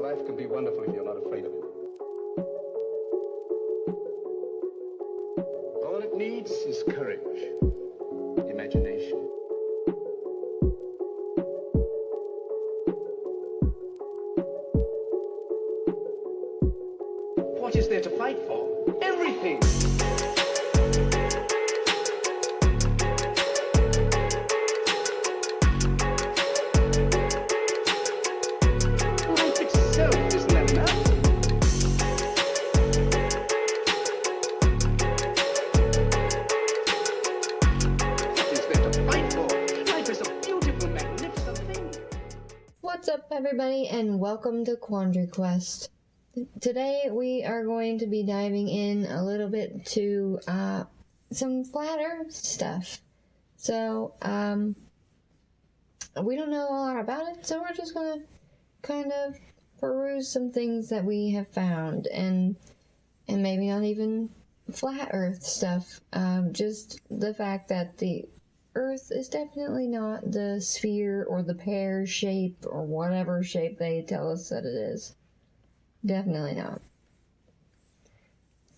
life can be wonderful if you're not afraid of it. All it needs is courage, imagination. What is there to fight for? Everything! Life itself isn't that enough? What is there to fight for? Life is a beautiful, magnificent thing. What's up, everybody, and welcome to QuandaryQPod. Today we are going to be diving in a little bit to some flat Earth stuff. So we don't know a lot about it, so we're just gonna kind of peruse some things that we have found, and maybe not even flat Earth stuff. Just the fact that the Earth is definitely not the sphere or the pear shape or whatever shape they tell us that it is. Definitely not.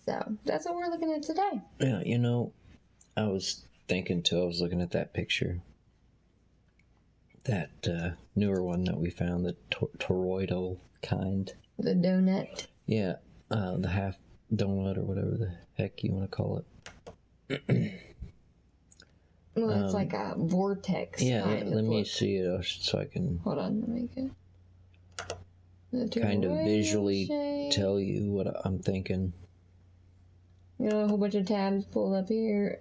So, that's what we're looking at today. Yeah, you know, I was thinking too, I was looking at that picture. That newer one that we found, the toroidal kind. The donut. Yeah, the half donut or whatever the heck you want to call it. Well, it's like a vortex. Yeah, kind let of me look. see it so I can Hold on, let me get the kind of toroidal visually shape. tell you what I'm thinking. You know, a whole bunch of tabs pulled up here.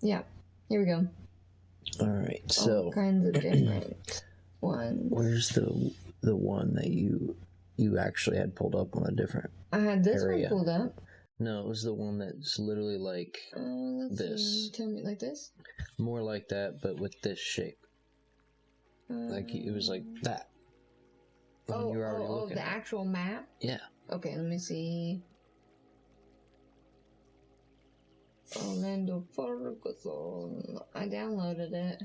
Yeah, here we go. Alright, so All kinds of different ones. where's the one that you actually had pulled up on a different... I had this area. one pulled up. No, it was the one that's literally like Let's this. see. Tell me, like this? More like that, but with this shape. Like, it was like that. When you were already looking the at it. actual map? Yeah. Okay, let me see. Orlando, Ferguson. I downloaded it.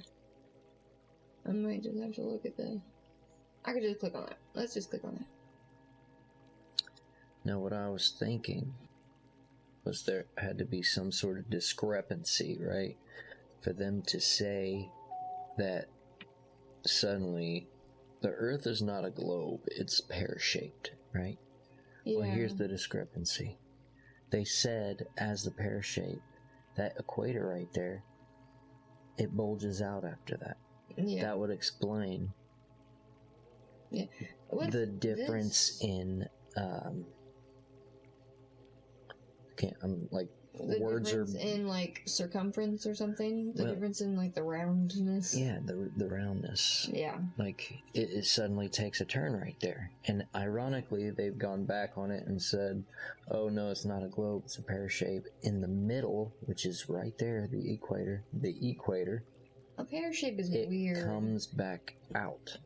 I might just have to look at the... I could just click on it. Let's just click on it. Now, what I was thinking was there had to be some sort of discrepancy, right? For them to say that suddenly the Earth is not a globe, it's pear-shaped, right? Yeah. Well, here's the discrepancy. They said, as the pear shape, that equator right there, it bulges out after that. Yeah. That would explain What's the difference in I'm like, the words are... difference in, like, circumference or something? The difference in, like, the roundness? Yeah, the roundness. Yeah. Like, it suddenly takes a turn right there. And ironically, they've gone back on it and said, oh no, it's not a globe, it's a pear shape. In the middle, which is right there, the equator, A pear shape is it weird. comes back out.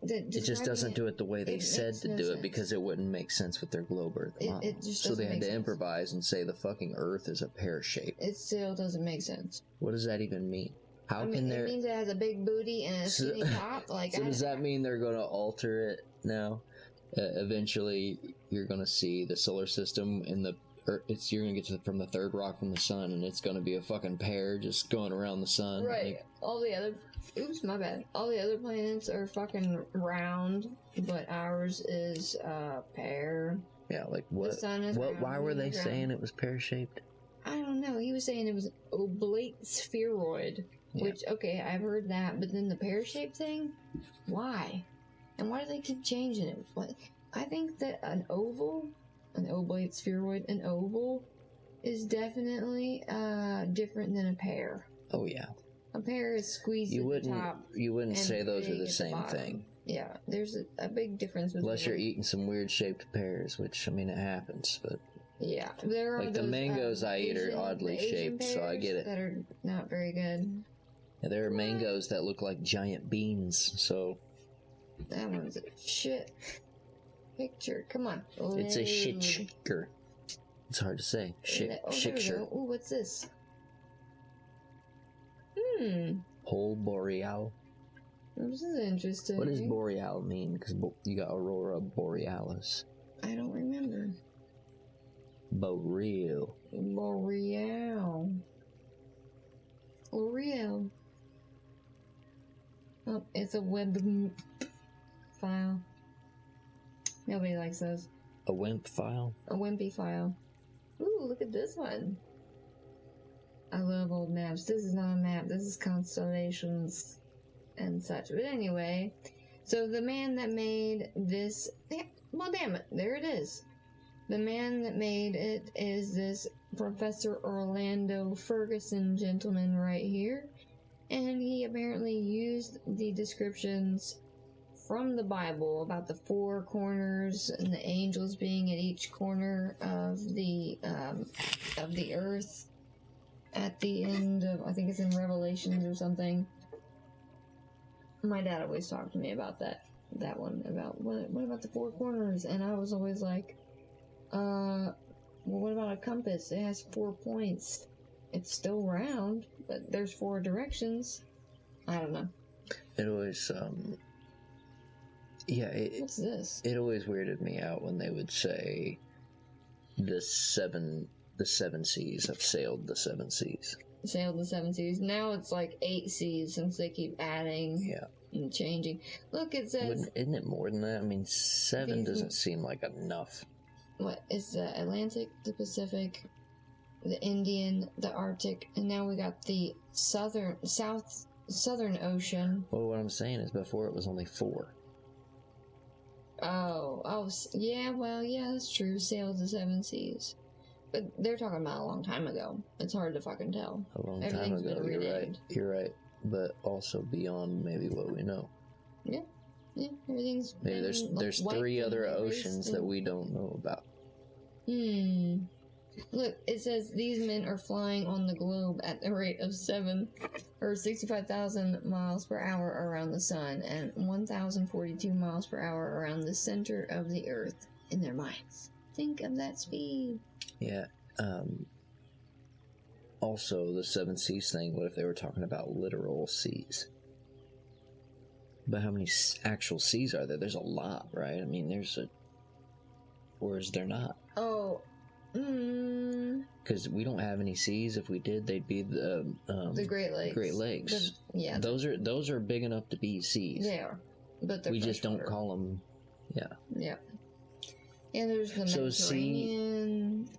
It just doesn't do it the way they said to do it, because it wouldn't make sense with their globe Earth model. It just so they doesn't had make to sense. improvise and say the fucking Earth is a pear shape. It still doesn't make sense. What does that even mean? How I mean, can there... it means it has a big booty and a skinny top. Like, So does that mean they're going to alter it now? Eventually, you're going to see the solar system in the... you're going to get from the third rock from the sun, and it's going to be a fucking pear just going around the sun. Right. Like, All the other... Oops, my bad. All the other planets are fucking round, but ours is pear. yeah, like what? The sun is round, Why were they round. saying it was pear-shaped? I don't know. He was saying it was an oblate spheroid. Yeah. Which, okay, I've heard that, but then the pear-shaped thing? Why? And why do they keep changing it? What? I think that an oblate spheroid, an oval, is definitely different than a pear. Oh, yeah. A pear is squeezed You at the top. wouldn't and say those are big the at same bottom. thing. Yeah, there's a big difference between Unless you're them. eating some weird-shaped pears, which, I mean, it happens, but... Yeah, there are Like, the those, mangoes I eat are Asian- oddly Asian shaped, so I pears get it. that are not very good. Yeah, there are mangoes that look like giant beans, so... That one's a shit picture. Come on. It's a Load. shitcher. It's hard to say. There we go. Ooh, what's this? Pole Boreal. This is interesting. What does boreal mean? Because you got aurora borealis. I don't remember. Boreal. L'Oreal. L'Oreal. Oh, it's a web file. Nobody likes those. A WIMP file? A wimpy file. Ooh, look at this one. I love old maps. This is not a map. This is constellations and such. But anyway, so the man that made this... Well, damn it. There it is. The man that made it is this Professor Orlando Ferguson gentleman right here. And he apparently used the descriptions from the Bible about the four corners and the angels being at each corner of the earth at the end of, I think it's in Revelations or something. My dad always talked to me about that one, about what about the four corners? And I was always like, well, what about a compass? It has 4 points. It's still round, but there's 4 directions. I don't know. It always, What's this? It always weirded me out when they would say the seven seas have sailed the 7 seas. Sailed the 7 seas. Now it's like 8 seas since they keep adding and changing. Look, it says... Isn't it more than that? I mean, 7 doesn't seem like enough. What? It's the Atlantic, the Pacific, the Indian, the Arctic, and now we got the Southern Ocean. Well, what I'm saying is before it was only 4. Yeah, well, yeah, that's true. Sailed the 7 seas. But they're talking about a long time ago. It's hard to fucking tell. A long time ago, you're right. But also beyond maybe what we know. Yeah, everything's... Maybe there's 3 other oceans that we don't know about. Look, it says these men are flying on the globe at the rate of 65,000 miles per hour around the sun and 1,042 miles per hour around the center of the earth in their minds. Think of that speed. Yeah. Also, the 7 seas thing, what if they were talking about literal seas? But how many actual seas are there? There's a lot, right? I mean, or is there not? Because we don't have any seas. If we did, they'd be the Great Lakes. Great Lakes. Those are big enough to be seas. They are, but we just don't call them. Yeah. Yeah. And there's the Mediterranean,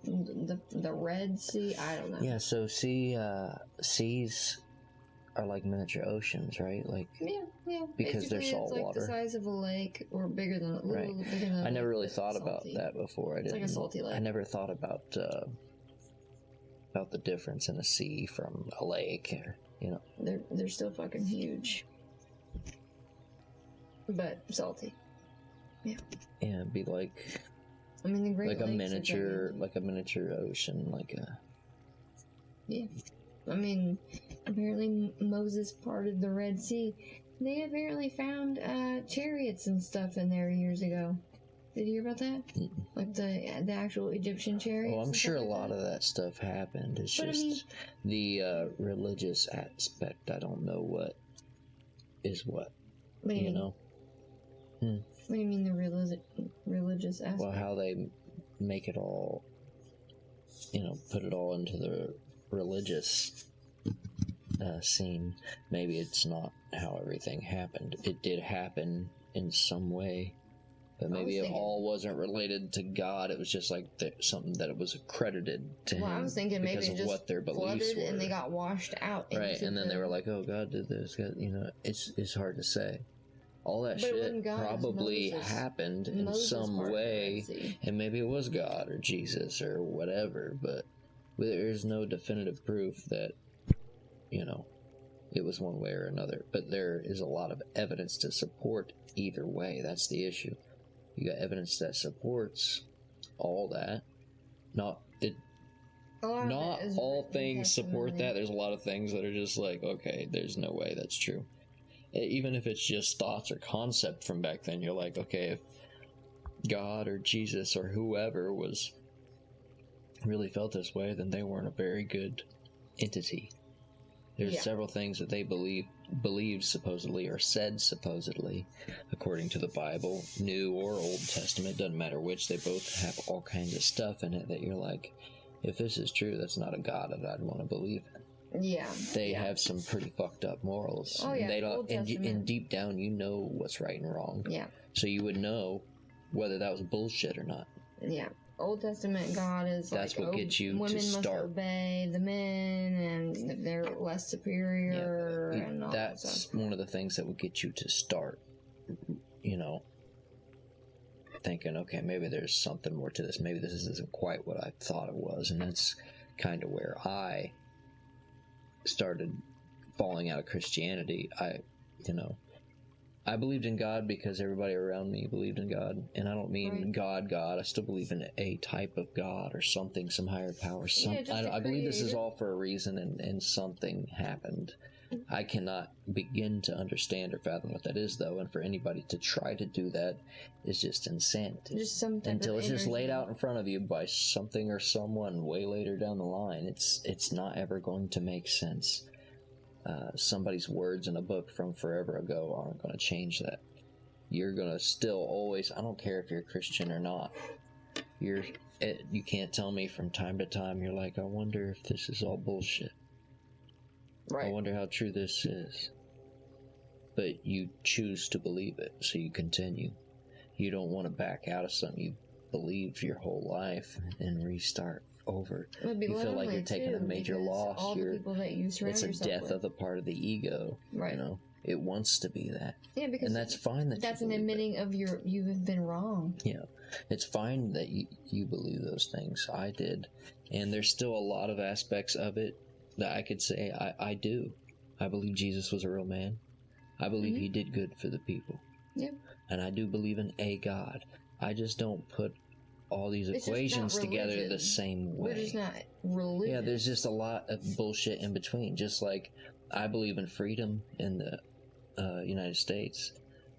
the Red Sea. I don't know. Yeah. So seas are like miniature oceans, right? Like because they're salt it's like water, the size of a lake or bigger than a little. Right. Bigger than I never really thought about that before. It's like a salty lake. I never thought about the difference in a sea from a lake. They're still fucking huge, but salty. Yeah. Yeah, it'd be like. I mean, the Great like Lakes a miniature ocean, Yeah. I mean, apparently Moses parted the Red Sea. They apparently found chariots and stuff in there years ago. Did you hear about that? Like the actual Egyptian chariots? Well, I'm sure a lot of that stuff happened. It's just the religious aspect. I don't know what is what. What do you know? What do you mean the religious aspect? Well, how they make it all, put it all into the religious scene. Maybe it's not how everything happened. It did happen in some way, but maybe it all wasn't related to God. It was just like something that it was accredited to him. I was thinking maybe because it of just what their beliefs flooded were, and they got washed out. Right, and then they were like, "Oh, God did this." God, it's hard to say. All that shit probably happened in some way, and maybe it was God or Jesus or whatever, but there's no definitive proof that, it was one way or another. But there is a lot of evidence to support either way. That's the issue. You got evidence that supports all that. Not all things support that. There's a lot of things that are just like, okay, there's no way that's true. Even if it's just thoughts or concept from back then, you're like, okay, if God or Jesus or whoever really felt this way, then they weren't a very good entity. There's Yeah. several things that they believe supposedly, or said supposedly, according to the Bible, New or Old Testament, doesn't matter which, they both have all kinds of stuff in it that you're like, if this is true, that's not a God that I'd want to believe in. Yeah. They have some pretty fucked up morals. Oh, yeah, They don't, Old and Testament. deep down, you know what's right and wrong. Yeah. So you would know whether that was bullshit or not. Yeah. Old Testament God is That's like, what gets you women to start. must obey the men, and they're less superior, and all that That's stuff. one of the things that would get you to start, you know, thinking, okay, maybe there's something more to this. Maybe this isn't quite what I thought it was. And that's kind of where I started falling out of Christianity. I believed in God because everybody around me believed in God. And I don't mean Right. God. I still believe in a type of God or something, some higher power. just I believe this is creator. all for a reason, and something happened. I cannot begin to understand or fathom what that is, though. And for anybody to try to do that is just insanity. Just some type Until of it's just laid energy. out in front of you by something or someone way later down the line, it's not ever going to make sense. Somebody's words in a book from forever ago aren't going to change that. You're going to still always, I don't care if you're a Christian or not, you can't tell me from time to time, you're like, I wonder if this is all bullshit. Right. I wonder how true this is. But you choose to believe it, so you continue. You don't want to back out of something you believed your whole life and restart over. It would be You feel like lonely, you're taking a too, major because loss. all the people that you surround It's a yourself death with. of the part of the ego. Right. You know, it wants to be that, Yeah, because and that's fine. that's an you believe it. admitting of you have been wrong. Yeah, it's fine that you believe those things. I did, and there's still a lot of aspects of it that I could say I do. I believe Jesus was a real man. I believe he did good for the people. Yeah. And I do believe in a God. I just don't put all these It's just equations not together religion. the same way. We're just not religious. Yeah, there's just a lot of bullshit in between. Just like I believe in freedom in the United States,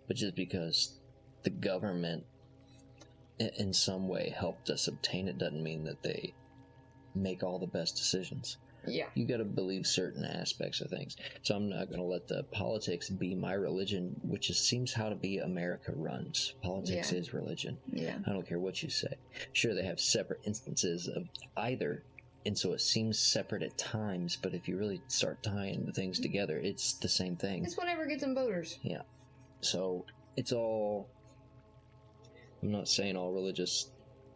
but just because the government in some way helped us obtain it doesn't mean that they make all the best decisions. Yeah. You got to believe certain aspects of things. So I'm not going to let the politics be my religion, which seems how to be America runs. Politics Yeah. is religion. Yeah. I don't care what you say. Sure, they have separate instances of either, and so it seems separate at times, but if you really start tying the things together, it's the same thing. It's whatever gets them voters. Yeah. So it's all, I'm not saying all religious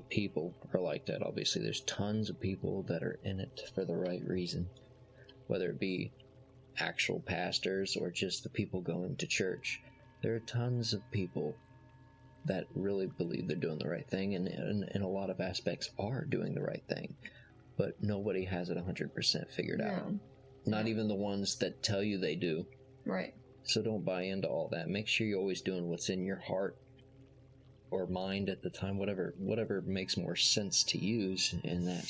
people are like that. Obviously, there's tons of people that are in it for the right reason, whether it be actual pastors or just the people going to church. There are tons of people that really believe they're doing the right thing, and in a lot of aspects are doing the right thing, but nobody has it 100% figured out. No. Not even the ones that tell you they do. Right. So don't buy into all that. Make sure you're always doing what's in your heart or mind at the time, whatever makes more sense to use in that,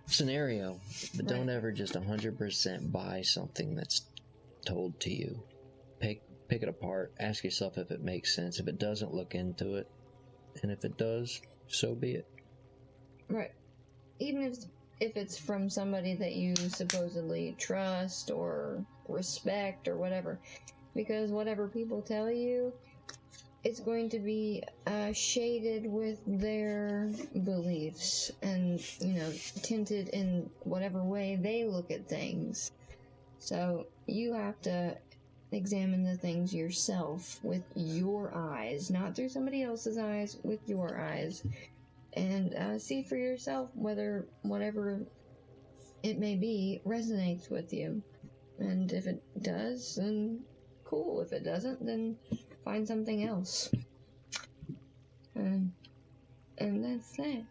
scenario. But don't Right. ever just 100% buy something that's told to you. Pick it apart. Ask yourself if it makes sense. If it doesn't, look into it. And if it does, so be it. Right. Even if it's from somebody that you supposedly trust or respect or whatever. Because whatever people tell you, it's going to be shaded with their beliefs and, tinted in whatever way they look at things. So you have to examine the things yourself with your eyes, not through somebody else's eyes, with your eyes. And see for yourself whether whatever it may be resonates with you. And if it does, then cool. If it doesn't, then find something else. And that's that.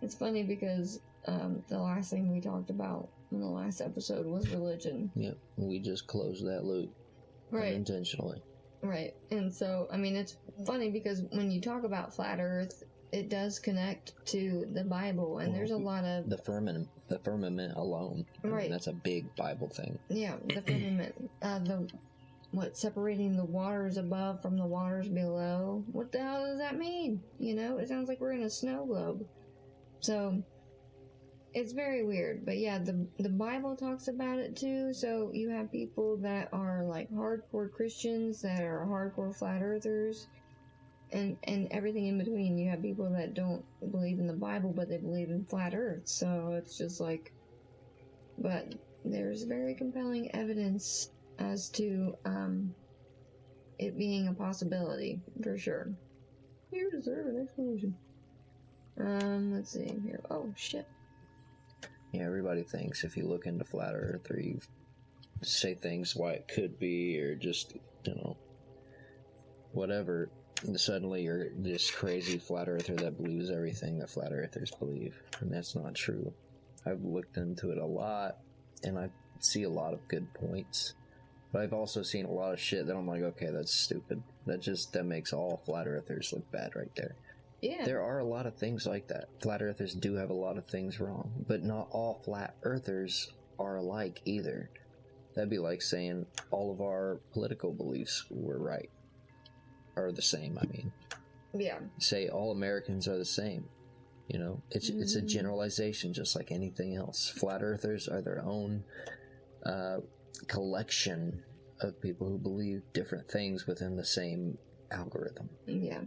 It's funny because the last thing we talked about in the last episode was religion. Yep. We just closed that loop. Right. Unintentionally. Right. And so, it's funny because when you talk about flat Earth, it does connect to the Bible, and there's a lot of... The firmament alone. Right. That's a big Bible thing. Yeah, the firmament. Separating the waters above from the waters below. What the hell does that mean? It sounds like we're in a snow globe. So, it's very weird. But yeah, the Bible talks about it too. So you have people that are like hardcore Christians that are hardcore flat earthers, and everything in between. You have people that don't believe in the Bible, but they believe in flat Earth. So it's just like, but there's very compelling evidence as to it being a possibility for sure. You deserve an explanation. Let's see here. Oh shit. Yeah, everybody thinks if you look into flat Earth or you say things why it could be, or just, whatever, suddenly you're this crazy flat earther that believes everything that flat earthers believe. And that's not true. I've looked into it a lot, and I see a lot of good points. But I've also seen a lot of shit that I'm like, okay, that's stupid. That makes all flat earthers look bad right there. Yeah. There are a lot of things like that. Flat earthers do have a lot of things wrong, but not all flat earthers are alike either. That'd be like saying all of our political beliefs were right. Are the same, I mean. Yeah. Say all Americans are the same. It's a generalization just like anything else. Flat earthers are their own collection of people who believe different things within the same algorithm. Yeah.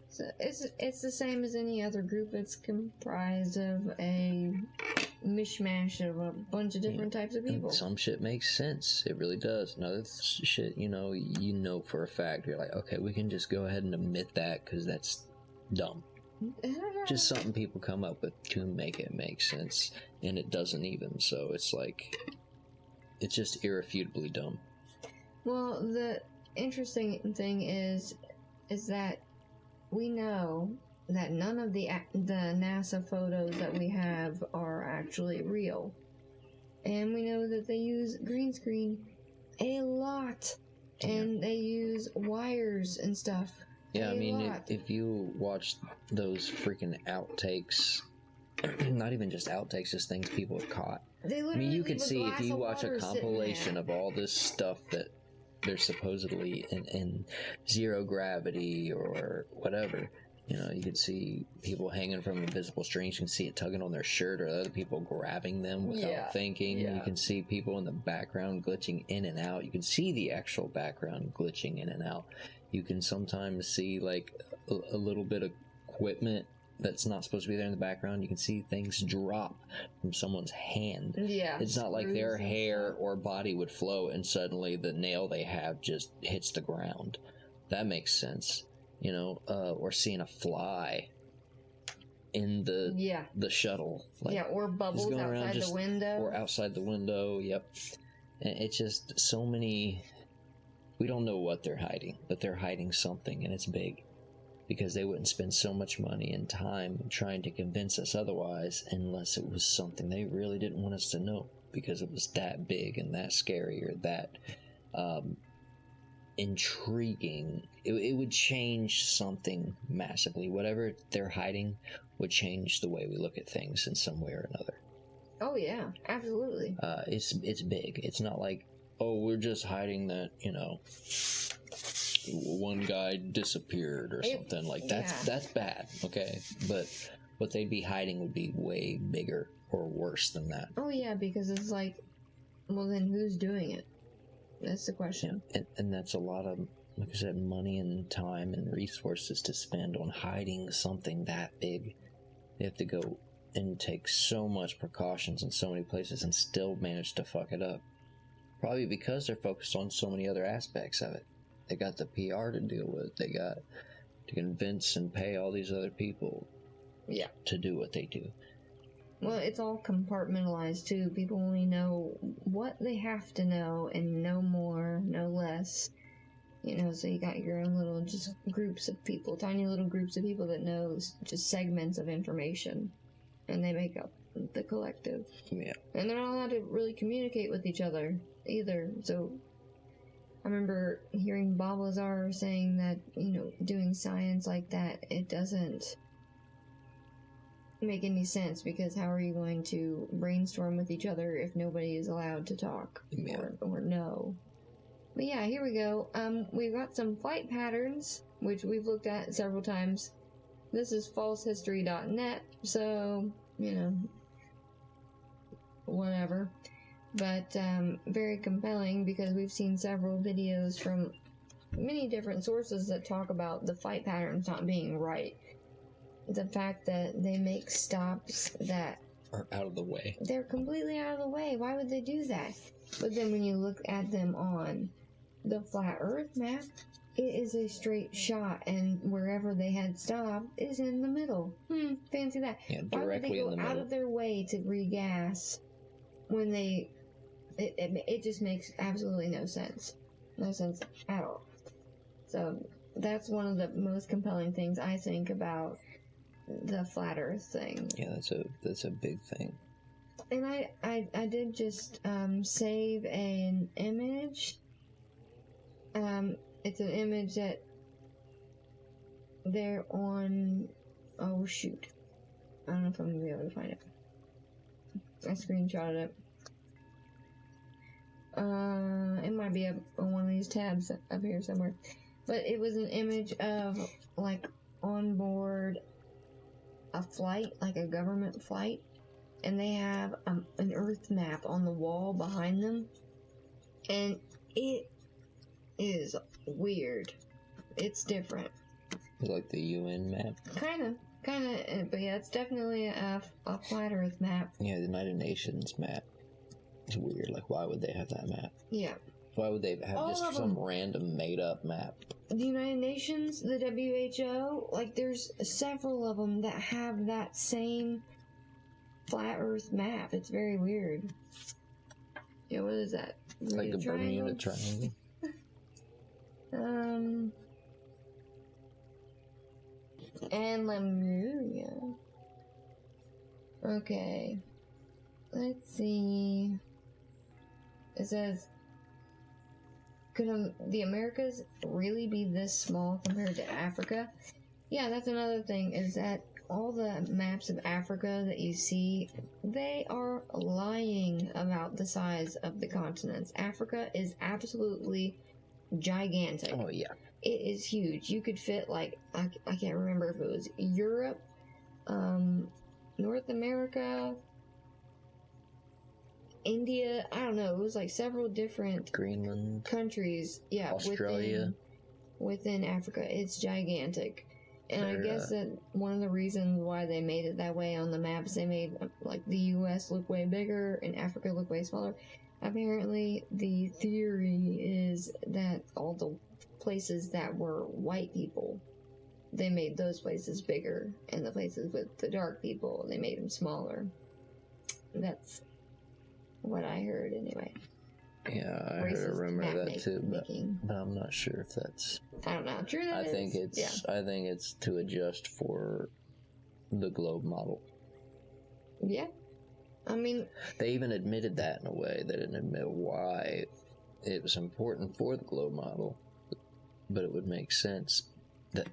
So it's the same as any other group. It's comprised of a mishmash of a bunch of different types of people. And some shit makes sense. It really does. And other shit, you know for a fact, you're like, okay, we can just go ahead and admit that because that's dumb. Just something people come up with to make it make sense, and it doesn't even. So it's like, it's just irrefutably dumb. Well, the interesting thing is that we know that none of the NASA photos that we have are actually real. And we know that they use green screen a lot. And they use wires and stuff. Yeah, I mean, if you watch those freaking outtakes, not even just outtakes, just things people have caught. I mean, you could see if you watch a compilation of all this stuff that they're supposedly in zero gravity or whatever. You can see people hanging from invisible strings. You can see it tugging on their shirt, or other people grabbing them without thinking. Yeah. You can see people in the background glitching in and out. You can see the actual background glitching in and out. You can sometimes see like a little bit of equipment that's not supposed to be there in the background. You can see things drop from someone's hand. Yeah. It's not like their hair or body would float and suddenly the nail they have just hits the ground. That makes sense. Or seeing a fly in the shuttle. Or bubbles outside the window. Or outside the window, yep. And it's just so many... We don't know what they're hiding, but they're hiding something, and it's big. Because they wouldn't spend so much money and time trying to convince us otherwise unless it was something they really didn't want us to know. Because it was that big and that scary or that... intriguing. It would change something massively. Whatever they're hiding would change the way we look at things in some way or another. Oh yeah, absolutely. It's big. It's not like, oh, we're just hiding that, one guy disappeared or something like that. That's bad, okay? But what they'd be hiding would be way bigger or worse than that. Oh yeah, because it's like, well then who's doing it? That's the question. Yeah, and that's a lot of, like I said, money and time and resources to spend on hiding something that big. They have to go and take so much precautions in so many places and still manage to fuck it up. Probably because they're focused on so many other aspects of it. They got the PR to deal with. They got to convince and pay all these other people to do what they do. Well, it's all compartmentalized too. People only know what they have to know and no more, no less. So you got your own little just groups of people, tiny little groups of people that know just segments of information. And they make up the collective. Yeah. And they're not allowed to really communicate with each other either. So I remember hearing Bob Lazar saying that, doing science like that, it doesn't make any sense, because how are you going to brainstorm with each other if nobody is allowed to talk or know? But yeah, here we go. We've got some flight patterns, which we've looked at several times. This is falsehistory.net, so, whatever. But very compelling because we've seen several videos from many different sources that talk about the flight patterns not being right. The fact that they make stops that are out of the way. They're completely out of the way. Why would they do that? But then when you look at them on the flat Earth map, it is a straight shot, and wherever they had stopped is in the middle. Fancy that. Yeah, Why would they directly in go the out middle. of their way to regas when they... It just makes absolutely no sense. No sense at all. So that's one of the most compelling things I think about the flat Earth thing. Yeah, that's a big thing. And I did just save an image. It's an image that they're on. Oh shoot! I don't know if I'm gonna be able to find it. I screenshotted it. It might be up on one of these tabs up here somewhere. But it was an image of like on board a flight, like a government flight, and they have an Earth map on the wall behind them, and it is weird. It's different. Like the UN map? Kind of, but yeah, it's definitely a flat Earth map. Yeah, the United Nations map. It's weird. Like, why would they have that map? Yeah. Why would they have All just of some them. random made-up map? The United Nations, the WHO, like there's several of them that have that same flat Earth map. It's very weird. Yeah, what is that? It's like a Bermuda Triangle. And Lemuria. Okay. Let's see. It says, could the Americas really be this small compared to Africa? Yeah, that's another thing, is that all the maps of Africa that you see, they are lying about the size of the continents. Africa is absolutely gigantic. Oh, yeah. It is huge. You could fit, like, I can't remember if it was Europe, North America, India, I don't know, it was like several different Greenland, countries, yeah, Australia. within Africa. It's gigantic. And I guess that one of the reasons why they made it that way on the maps, they made like the US look way bigger and Africa look way smaller. Apparently, the theory is that all the places that were white people, they made those places bigger, and the places with the dark people, they made them smaller. That's what I heard anyway. Yeah, I heard a rumor of that too, but I'm not sure if that's... I don't know. True, I think it's to adjust for the globe model. Yeah. I mean... They even admitted that in a way. They didn't admit why it was important for the globe model, but it would make sense that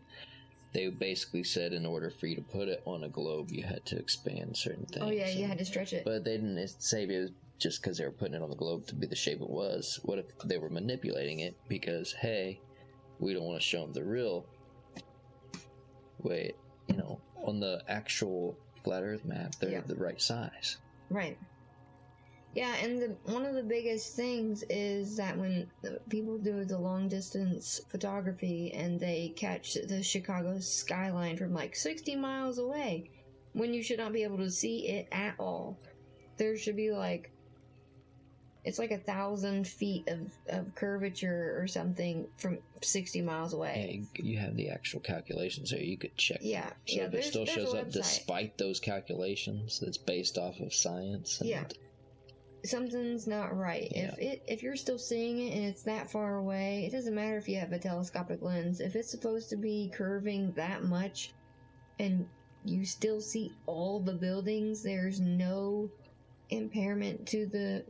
they basically said in order for you to put it on a globe, you had to expand certain things. Oh yeah, you had to stretch it. But they didn't say it was just because they were putting it on the globe to be the shape it was. What if they were manipulating it because, hey, we don't want to show them the real way, on the actual flat Earth map, they're the right size. Right. Yeah, and one of the biggest things is that when people do the long distance photography and they catch the Chicago skyline from like 60 miles away, when you should not be able to see it at all. There should be like, it's like 1,000 feet of curvature or something from 60 miles away. Hey, you have the actual calculations there. You could check. Yeah. So if it still shows up despite those calculations, that's based off of science. Yeah. Something's not right. Yeah. If you're still seeing it and it's that far away, it doesn't matter if you have a telescopic lens. If it's supposed to be curving that much and you still see all the buildings, there's no impairment to the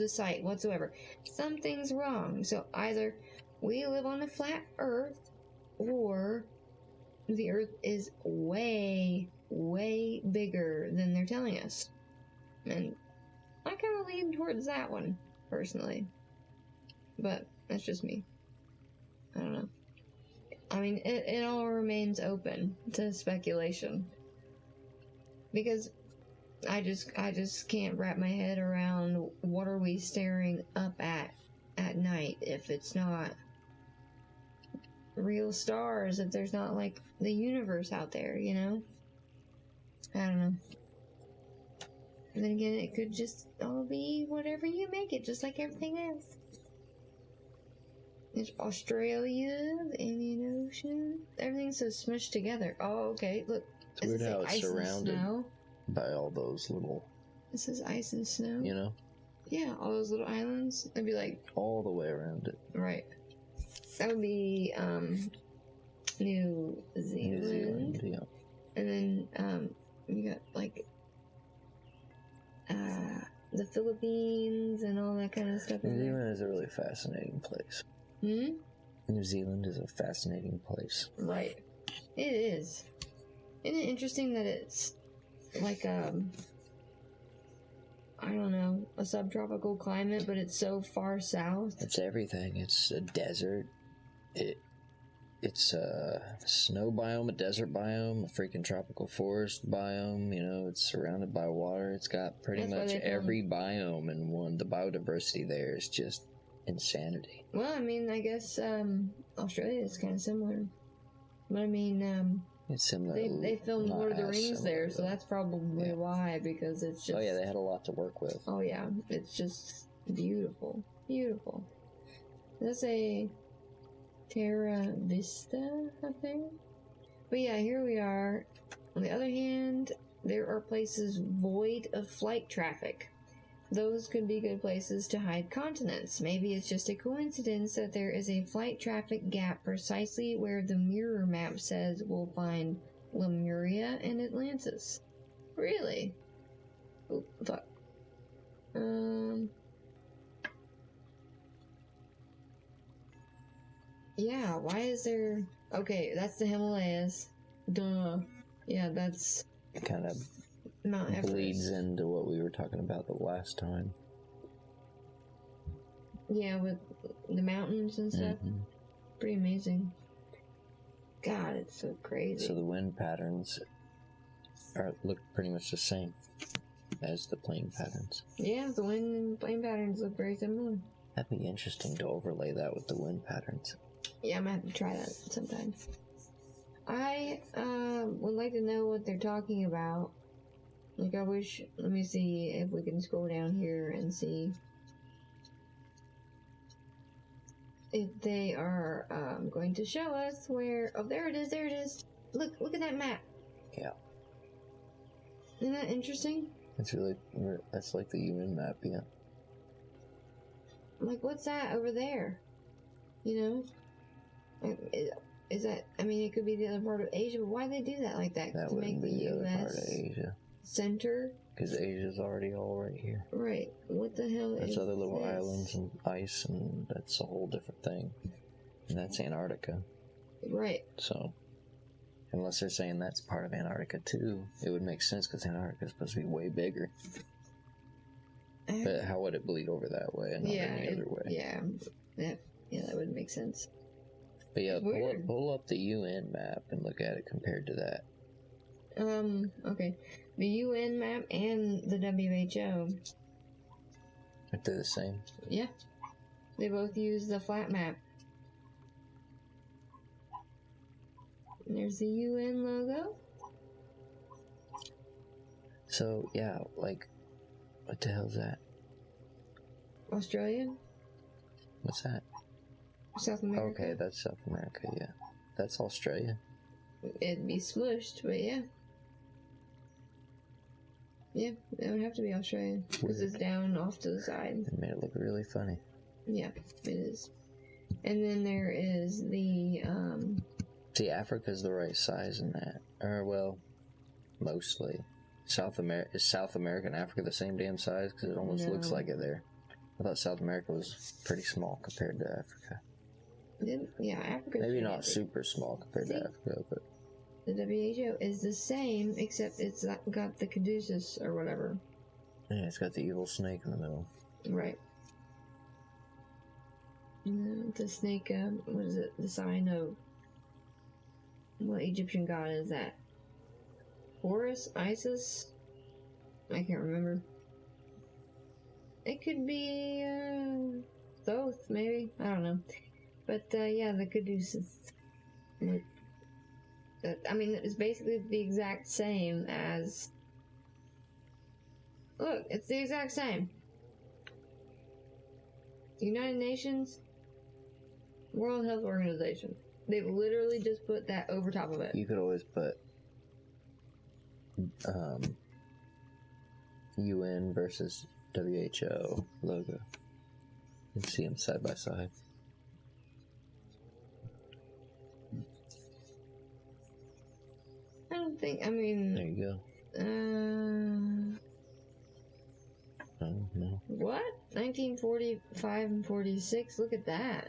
site whatsoever. Something's wrong. So either we live on a flat Earth, or the Earth is way, way bigger than they're telling us. And I kind of lean towards that one, personally. But that's just me. I don't know. I mean, it all remains open to speculation. Because I just can't wrap my head around what are we staring up at night if it's not real stars, if there's not like the universe out there, you know? I don't know. And then again, it could just all be whatever you make it, just like everything else. There's Australia, the Indian Ocean. Everything's so smushed together. Oh, okay, look. It's weird how it's ice surrounded and snow. by all those little, This is ice and snow. you know, Yeah, all those little islands. It'd be like, all the way around it. right. That would be New New Zealand. Zealand, yeah. And then you got like the Philippines and all that kind of stuff. New in there. Zealand is a really fascinating place. Hmm? New Zealand is a fascinating place. Right. It is. Isn't it interesting that it's like I don't know, a subtropical climate, but it's so far south? It's everything. It's a desert. It's a snow biome, a desert biome, a freaking tropical forest biome. You know, it's surrounded by water. It's got pretty That's why much they call every biome in one. The biodiversity there is just insanity. Well, I mean, I guess Australia is kind of similar. But I mean, It's similar. they filmed not Lord of the as Rings similar, there, so though. that's probably Yeah. why, because it's just... Oh yeah, they had a lot to work with. Oh yeah, it's just beautiful. Beautiful. That's a Terra Vista, I think. But yeah, here we are. On the other hand, there are places void of flight traffic. Those could be good places to hide continents. Maybe it's just a coincidence that there is a flight traffic gap precisely where the mirror map says we'll find Lemuria and Atlantis. Really? Oh, fuck. Yeah, why is there... Okay, that's the Himalayas. Duh. Yeah, that's It kind of Mount Everest. bleeds into what we were talking about the last time. Yeah, with the mountains and stuff. Mhm. Pretty amazing. God, it's so crazy. So the wind patterns look pretty much the same as the plane patterns. Yeah, the wind and plane patterns look very similar. That'd be interesting to overlay that with the wind patterns. Yeah, I'm gonna have to try that sometime. I would like to know what they're talking about. Like, I wish... Let me see if we can scroll down here and see if they are going to show us where... Oh, there it is, there it is. Look at that map. Yeah. Isn't that interesting? That's like the UN map, yeah. Like, what's that over there? You know? Is that... I mean, it could be the other part of Asia, but why do they do that like that? That To make wouldn't the be the other part of U.S. Asia. center? Because Asia's already all right here. Right. What the hell That's is other little this? islands and ice, and that's a whole different thing. And that's Antarctica. Right. So, unless they're saying that's part of Antarctica too, it would make sense because Antarctica is supposed to be way bigger. But how would it bleed over that way and not any other way? Yeah. Yeah, that would make sense. But yeah, Weird. pull up the UN map and look at it compared to that. Okay. The UN map and the WHO. Aren't they the same? Yeah. They both use the flat map. And there's the UN logo. So, yeah, like, what the hell's that? Australia. What's that? South America. Okay, that's South America, yeah. That's Australia. It'd be smushed, but yeah. Yeah, it would have to be Australia. Because it's down off to the side. It made it look really funny. Yeah, it is. And then there is the, See, Africa's the right size in that. Or, well, mostly. Is South America and Africa the same damn size? Because it almost looks No. like it there. I thought South America was pretty small compared to Africa. yeah, Africa. Maybe not super small compared to Africa, but... The WHO is the same, except it's got the caduceus or whatever. Yeah, it's got the evil snake in the middle. Right. The snake, what is it? The sign of... What Egyptian god is that? Horus? Isis? I can't remember. It could be, Thoth, maybe? I don't know. But, yeah, the Caduceus. I mean, it's basically the exact same as... Look, it's the exact same. United Nations, World Health Organization. They've literally just put that over top of it. You could always put UN versus WHO logo and see them side by side. I don't think, I mean... There you go. I don't know. What? 1945 and 46? Look at that.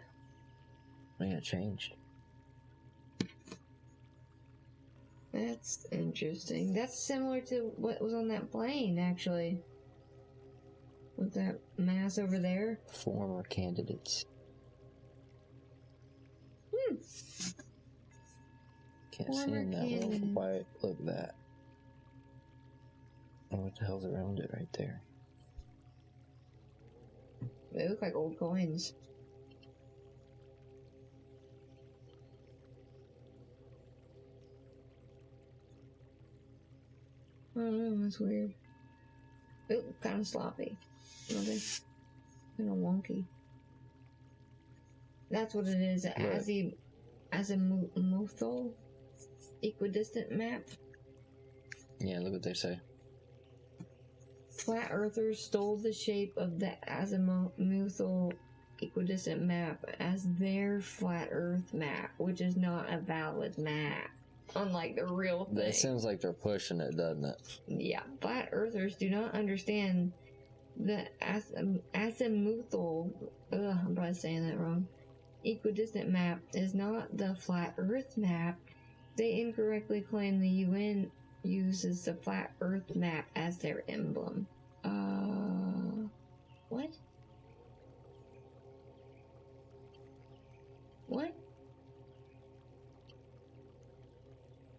Man, it changed. That's interesting. That's similar to what was on that plane, actually. With that mass over there. Former candidates. Can't see Former in that little candidates. white. Look at that. Oh, what the hell's around it right there? They look like old coins. I don't know, that's weird. Ooh, kind of sloppy. Kind of wonky. That's what it is. Right. Azimuthal equidistant map. Yeah, look what they say. Flat earthers stole the shape of the azimuthal equidistant map as their flat earth map, which is not a valid map. Unlike the real thing. It seems like they're pushing it, doesn't it? Yeah, flat earthers do not understand the azimuthal, I'm probably saying that wrong, equidistant map is not the flat earth map. They incorrectly claim the UN uses the flat earth map as their emblem. What? What?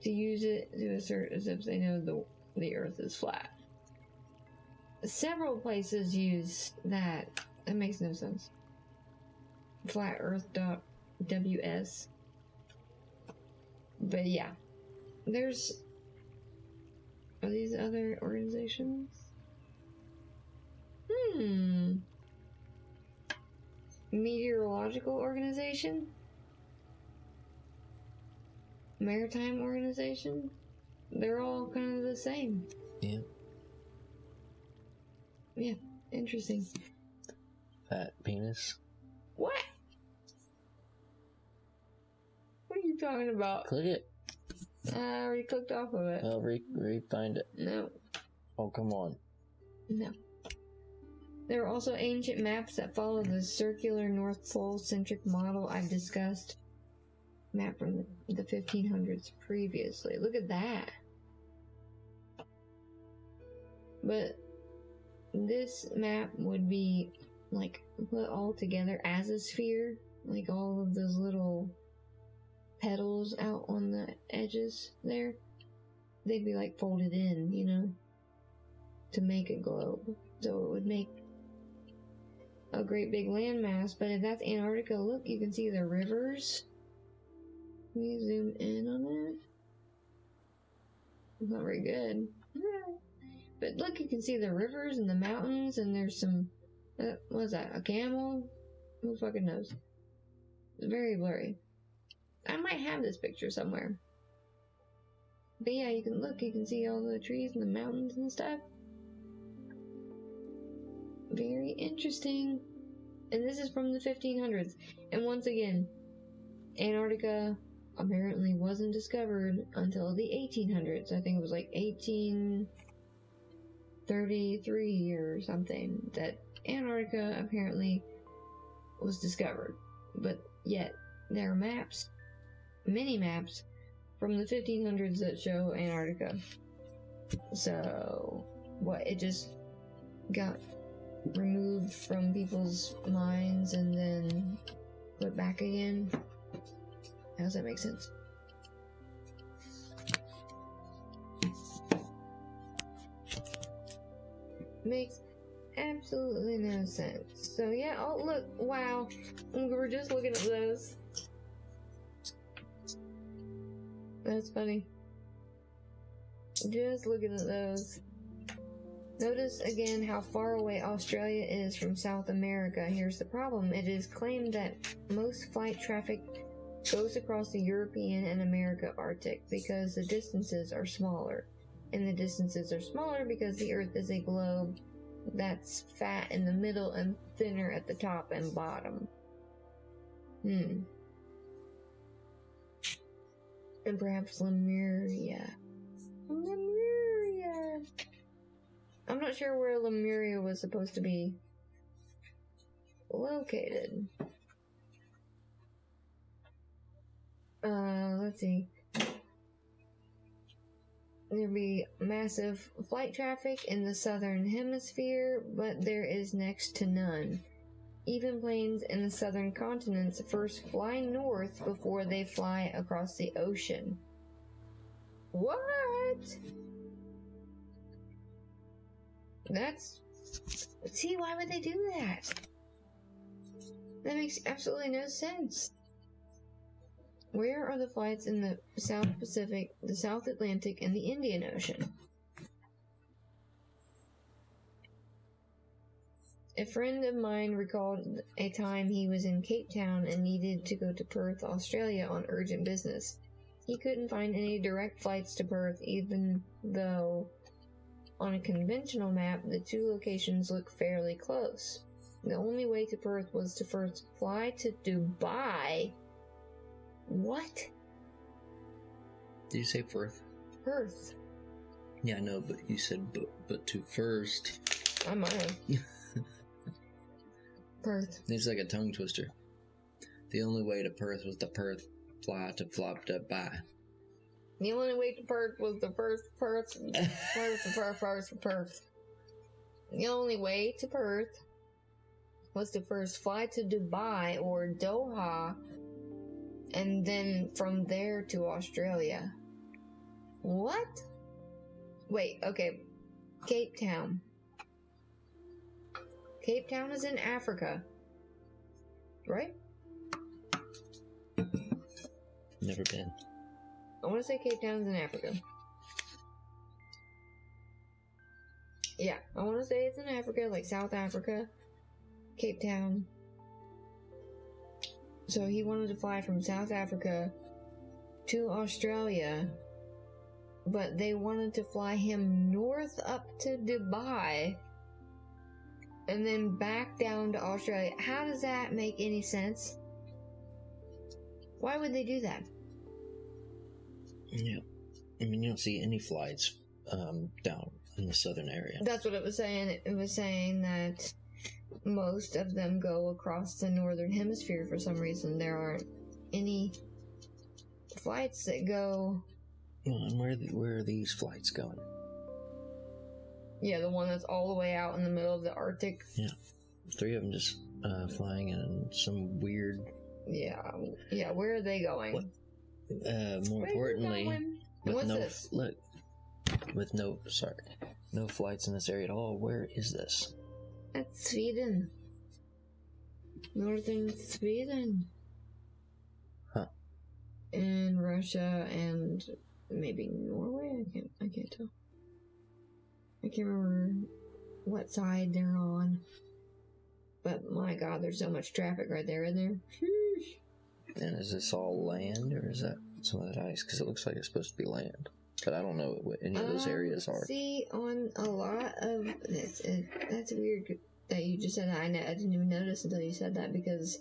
To use it to assert as if they know the earth is flat. Several places use that. That makes no sense. FlatEarth.ws. But yeah. Are these other organizations? Meteorological organization? Maritime organization? They're all kind of the same. Yeah. Yeah, interesting. Fat penis. What? What are you talking about? Click it. I already clicked off of it. I'll re-find it. No. Oh, come on. No. There are also ancient maps that follow the circular North Pole-centric model I've discussed. Map from the 1500s previously. Look at that. But this map would be like put all together as a sphere, like all of those little petals out on the edges there. They'd be like folded in, you know, to make a globe. So it would make a great big landmass. But if that's Antarctica, look, you can see the rivers. Can you zoom in on that? It's not very good. But look, you can see the rivers and the mountains, and there's some, what is that, a camel? Who fucking knows? It's very blurry. I might have this picture somewhere. But yeah, you can see all the trees and the mountains and stuff. Very interesting. And this is from the 1500s. And once again, Antarctica apparently wasn't discovered until the 1800s. I think it was like 1833 or something that Antarctica apparently was discovered. But yet, there are maps, many maps, from the 1500s that show Antarctica. So, what, it just got removed from people's minds and then put back again? How does that make sense? Makes absolutely no sense. So yeah, oh look, wow. We're just looking at those. That's funny. Just looking at those. Notice again how far away Australia is from South America. Here's the problem. It is claimed that most flight traffic goes across the European and America Arctic because the distances are smaller. And the distances are smaller because the Earth is a globe that's fat in the middle and thinner at the top and bottom. And perhaps Lemuria. Lemuria! I'm not sure where Lemuria was supposed to be located. Let's see. There'd be massive flight traffic in the southern hemisphere, but there is next to none. Even planes in the southern continents first fly north before they fly across the ocean. What? See, why would they do that? That makes absolutely no sense. Where are the flights in the South Pacific, the South Atlantic, and the Indian Ocean? A friend of mine recalled a time he was in Cape Town and needed to go to Perth, Australia on urgent business. He couldn't find any direct flights to Perth, even though on a conventional map the two locations look fairly close. The only way to Perth was to first fly to Dubai. What? Did you say Perth? Perth. Yeah, I know, but you said but to first. I might have. Perth. It's like a tongue twister. The only way to Perth was the Perth fly to flop to buy. The only way to Perth was the first Perth. The only way to Perth was to first fly to Dubai or Doha, and then from there to Australia. What? Wait, okay. Cape Town. Cape Town is in Africa. Right? Never been. I want to say Cape Town is in Africa. Yeah, I want to say it's in Africa, like South Africa. Cape Town. So he wanted to fly from South Africa to Australia, but they wanted to fly him north up to Dubai and then back down to Australia. How does that make any sense? Why would they do that? Yeah. I mean, you don't see any flights down in the southern area. That's what it was saying. It was saying that most of them go across the northern hemisphere for some reason. There aren't any flights that go... Well, and where are these flights going? Yeah, the one that's all the way out in the middle of the Arctic. Yeah. 3 of them just flying in some weird... Yeah, where are they going? What? More importantly, with no flights in this area at all. Where is this? That's Sweden. Northern Sweden. Huh. And Russia and maybe Norway? I can't tell. I can't remember what side they're on. But my god, there's so much traffic right there, isn't there? Sheesh. And is this all land, or is that some of that ice? Because it looks like it's supposed to be land. But I don't know what any of those areas are. See, on a lot of this, that's weird that you just said that. I didn't even notice until you said that, because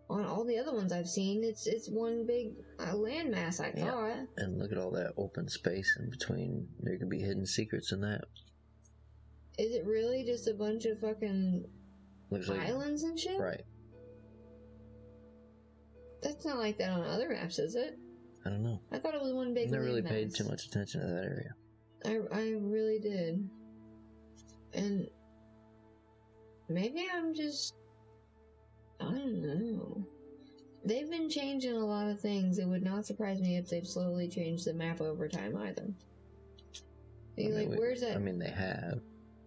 on all the other ones I've seen, it's one big landmass, I thought. And look at all that open space in between. There could be hidden secrets in that. Is it really just a bunch of fucking islands and shit? Right. That's not like that on other maps, is it? I don't know. I thought it was one big I never really landmass. paid too much attention to that area. I really did. And maybe I'm just... I don't know. They've been changing a lot of things. It would not surprise me if they've slowly changed the map over time either. Where's that? I mean, they have.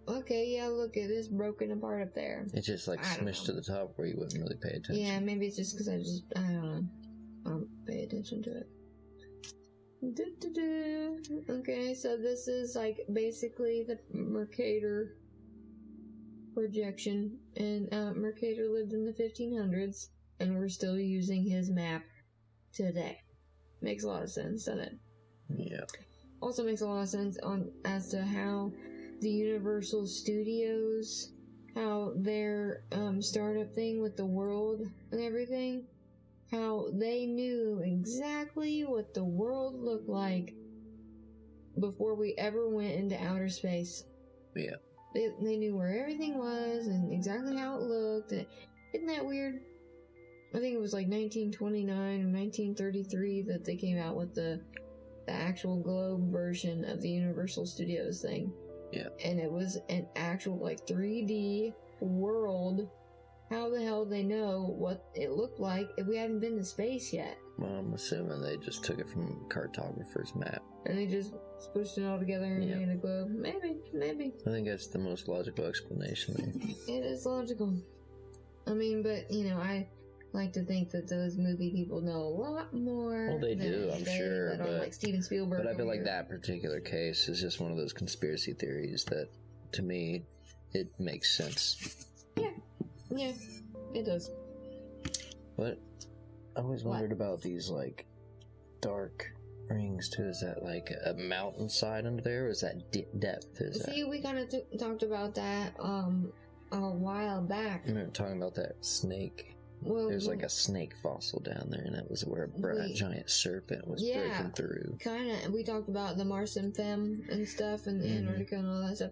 okay, yeah, look, it is broken apart up there. It's just like I don't smushed to know. the top where you wouldn't really pay attention. Yeah, maybe it's just because I don't know. I don't pay attention to it. Okay, so this is like basically the Mercator projection, and Mercator lived in the 1500s, and we're still using his map today. Makes a lot of sense, doesn't it? Yeah. Also makes a lot of sense as to how the Universal Studios, how their startup thing with the world and everything, how they knew exactly what the world looked like before we ever went into outer space. Yeah. They knew where everything was and exactly how it looked. Isn't that weird? I think it was like 1929 or 1933 that they came out with the actual globe version of the Universal Studios thing. Yeah. And it was an actual like 3D world. How the hell they know what it looked like if we hadn't been to space yet? Well, I'm assuming they just took it from a cartographer's map. And they just squished it all together and made a globe. Maybe. I think that's the most logical explanation there. It is logical. I mean, but, I like to think that those movie people know a lot more. Well, they do, I'm sure, Let on, but- like Steven Spielberg. But I feel over like here. that particular case is just one of those conspiracy theories that, to me, it makes sense. Yeah, it does. But I always wondered about these, like, dark rings, too. Is that, like, a mountainside under there, or is that depth? See, we kind of talked about that a while back. I'm talking about that snake. Well, There's like a snake fossil down there, and that was where a giant serpent was breaking through. Kind of. We talked about the Martian Femme and stuff, and Antarctica and all that stuff.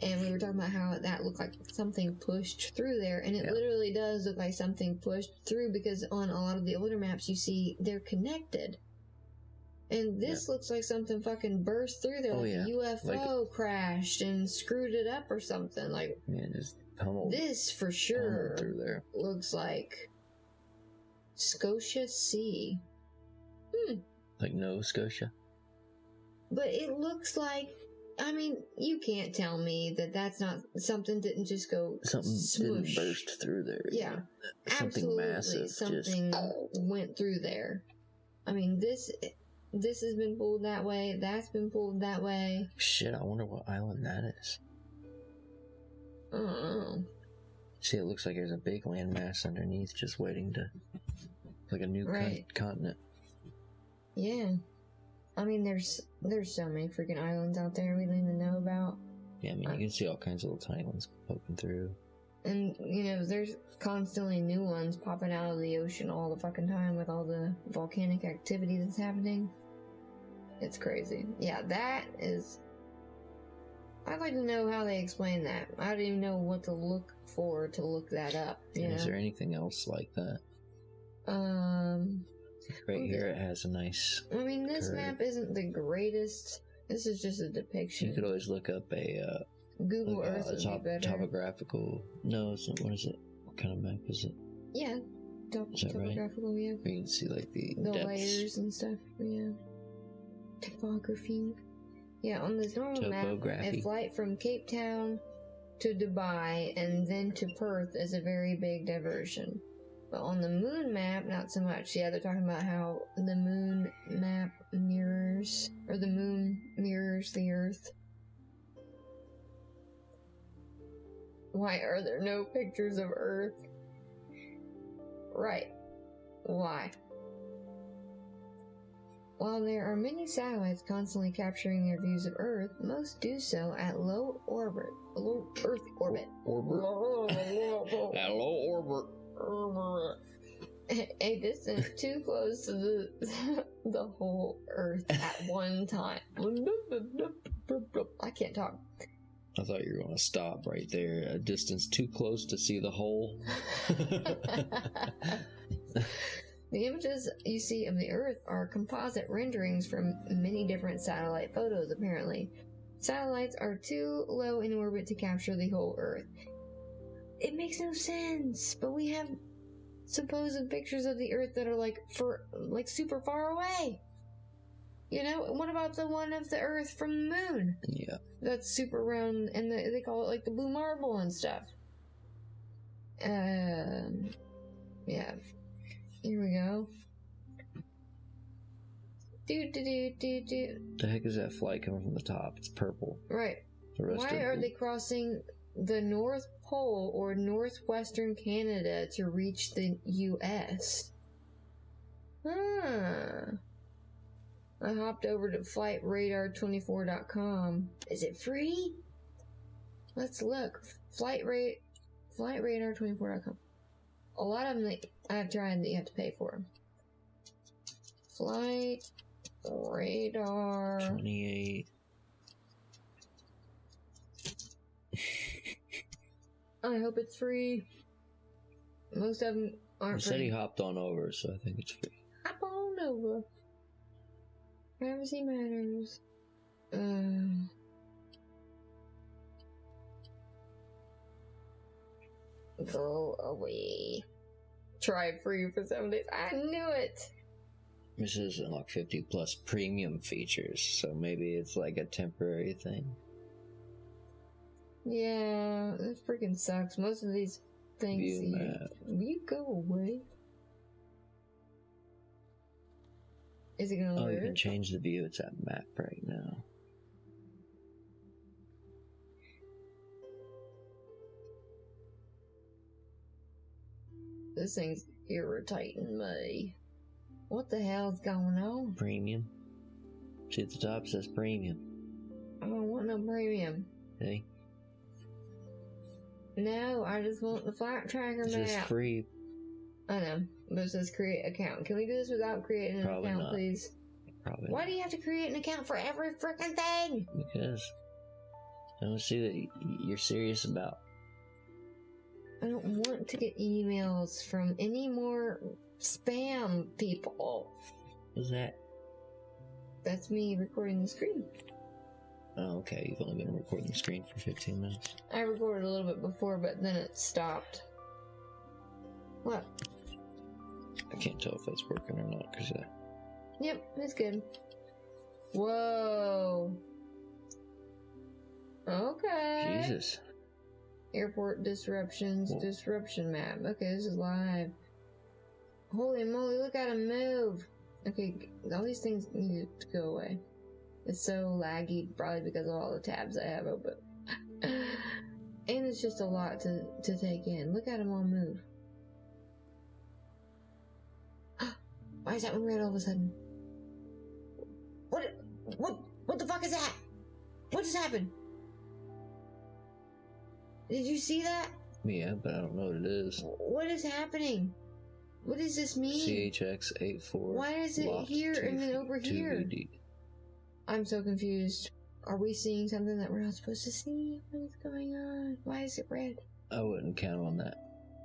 And we were talking about how that looked like something pushed through there, and it literally does look like something pushed through, because on a lot of the older maps you see they're connected. And this looks like something fucking burst through there, like a UFO crashed and screwed it up or something. Like, just pummeled. This for sure through there. looks like Scotia Sea. Like Nova Scotia? But it looks like, I mean, you can't tell me that that's not, something didn't just go Something smoosh. didn't burst through there. Yeah. Something Absolutely, massive. something went through there. I mean, this has been pulled that way, that's been pulled that way. Shit, I wonder what island that is. I don't know. See, it looks like there's a big landmass underneath just waiting to... like a new continent. Yeah. I mean, there's so many freaking islands out there we don't even know about. Yeah, I mean, you can see all kinds of little tiny ones poking through. And, there's constantly new ones popping out of the ocean all the fucking time with all the volcanic activity that's happening. It's crazy. Yeah, that is... I'd like to know how they explain that. I don't even know what to look for to look that up. Is there anything else like that? Right okay. here it has a nice... I mean, this curve. map isn't the greatest. This is just a depiction. You could always look up a... Google Earth would be better. topographical... No, it's not. What is it? What kind of map is it? Yeah. Is that right? Topographical, yeah. Where you can see, like, the depths. Layers and stuff, yeah. Topography. Yeah, on this normal map, Topography. a flight from Cape Town to Dubai and then to Perth is a very big diversion. But on the moon map, not so much. Yeah, they're talking about how the moon map mirrors, or the moon mirrors the Earth. Why are there no pictures of Earth? Right. Why? While there are many satellites constantly capturing their views of Earth, most do so at low Earth orbit. Hello, orbit. A distance too close to the whole Earth at one time. I can't talk. I thought you were going to stop right there. A distance too close to see the hole. The images you see of the Earth are composite renderings from many different satellite photos, apparently. Satellites are too low in orbit to capture the whole Earth. It makes no sense, but we have supposed pictures of the Earth that are like super far away. You know, what about the one of the Earth from the moon? Yeah. That's super round, and they call it like the blue marble and stuff. Yeah. Here we go. Do. The heck is that flight coming from the top? It's purple. Right. The rest Why are they crossing the North Pole or northwestern Canada to reach the U.S.? I hopped over to flightradar24.com. Is it free? Let's look. Flightradar24.com. A lot of them I've tried that you have to pay for. Flight radar 28. I hope it's free. Most of them aren't He said free. he hopped on over, so I think it's free. Hop on over. Privacy matters. Go away. Try free for 7 days. I knew it. This isn't like 50 plus premium features, so maybe it's like a temporary thing. Yeah, that freaking sucks. Most of these things. View map. You go away. Is it gonna Oh, you work? can change the view. It's at map right now. This thing's irritating me. What the hell's going on? Premium. See at the top it says premium. I don't want no premium. See? No, I just want the flight tracker It's just map. free. I know, but it says create account. Can we do this without creating an Probably account, not. please? Probably Why not. do you have to create an account for every freaking thing? Because I don't see that you're serious about. I don't want to get emails from any more spam people. What's that? That's me recording the screen. Oh, okay. You've only been recording the screen for 15 minutes. I recorded a little bit before, but then it stopped. What? I can't tell if that's working or not because Yep, it's good. Whoa. Okay. Jesus. Airport disruptions, Whoa. disruption map. Okay, this is live. Holy moly, look at him move. Okay, all these things need to go away. It's so laggy, probably because of all the tabs I have open. And it's just a lot to take in. Look at him all move. Why is that one red all of a sudden? What the fuck is that? What just happened? Did you see that? Yeah, but I don't know what it is. What is happening? What does this mean? CHX84. Why is it locked here to and then over here? 2VD. I'm so confused. Are we seeing something that we're not supposed to see? What is going on? Why is it red? I wouldn't count on that.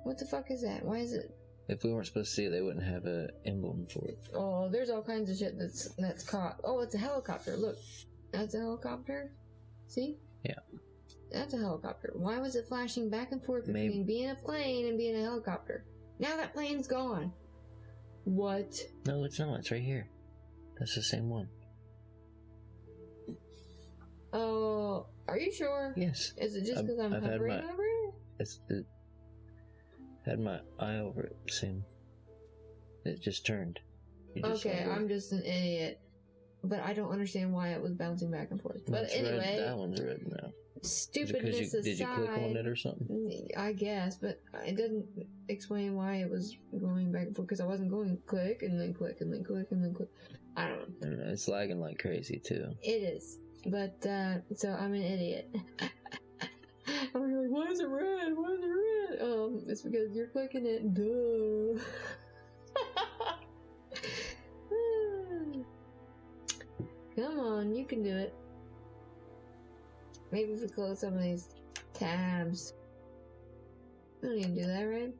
What the fuck is that? Why is it? If we weren't supposed to see it, they wouldn't have an emblem for it. Oh, there's all kinds of shit that's caught. Oh, it's a helicopter. Look, that's a helicopter. See? Yeah. That's a helicopter. Why was it flashing back and forth between Maybe- being a plane and being a helicopter? Now that plane's gone. What? No, it's not. It's right here. That's the same one. Oh, are you sure? Yes. Is it just because I'm I've had hovering my- over it? It had my eye over it. Same. It just turned. You just Okay, saw it. I'm just an idiot. But I don't understand why it was bouncing back and forth. But It's red. anyway, That one's red now. stupidness Did you click on aside, it or something? I guess, but it didn't explain why it was going back and forth, because I wasn't going click and then click and then click and then click. I don't know. I don't know, it's lagging like crazy too. It is. But, so I'm an idiot. I'm like, why is it red? Why is it red? It's because you're clicking it. Duh. Come on, you can do it. Maybe if we close some of these tabs. I don't even do that, right?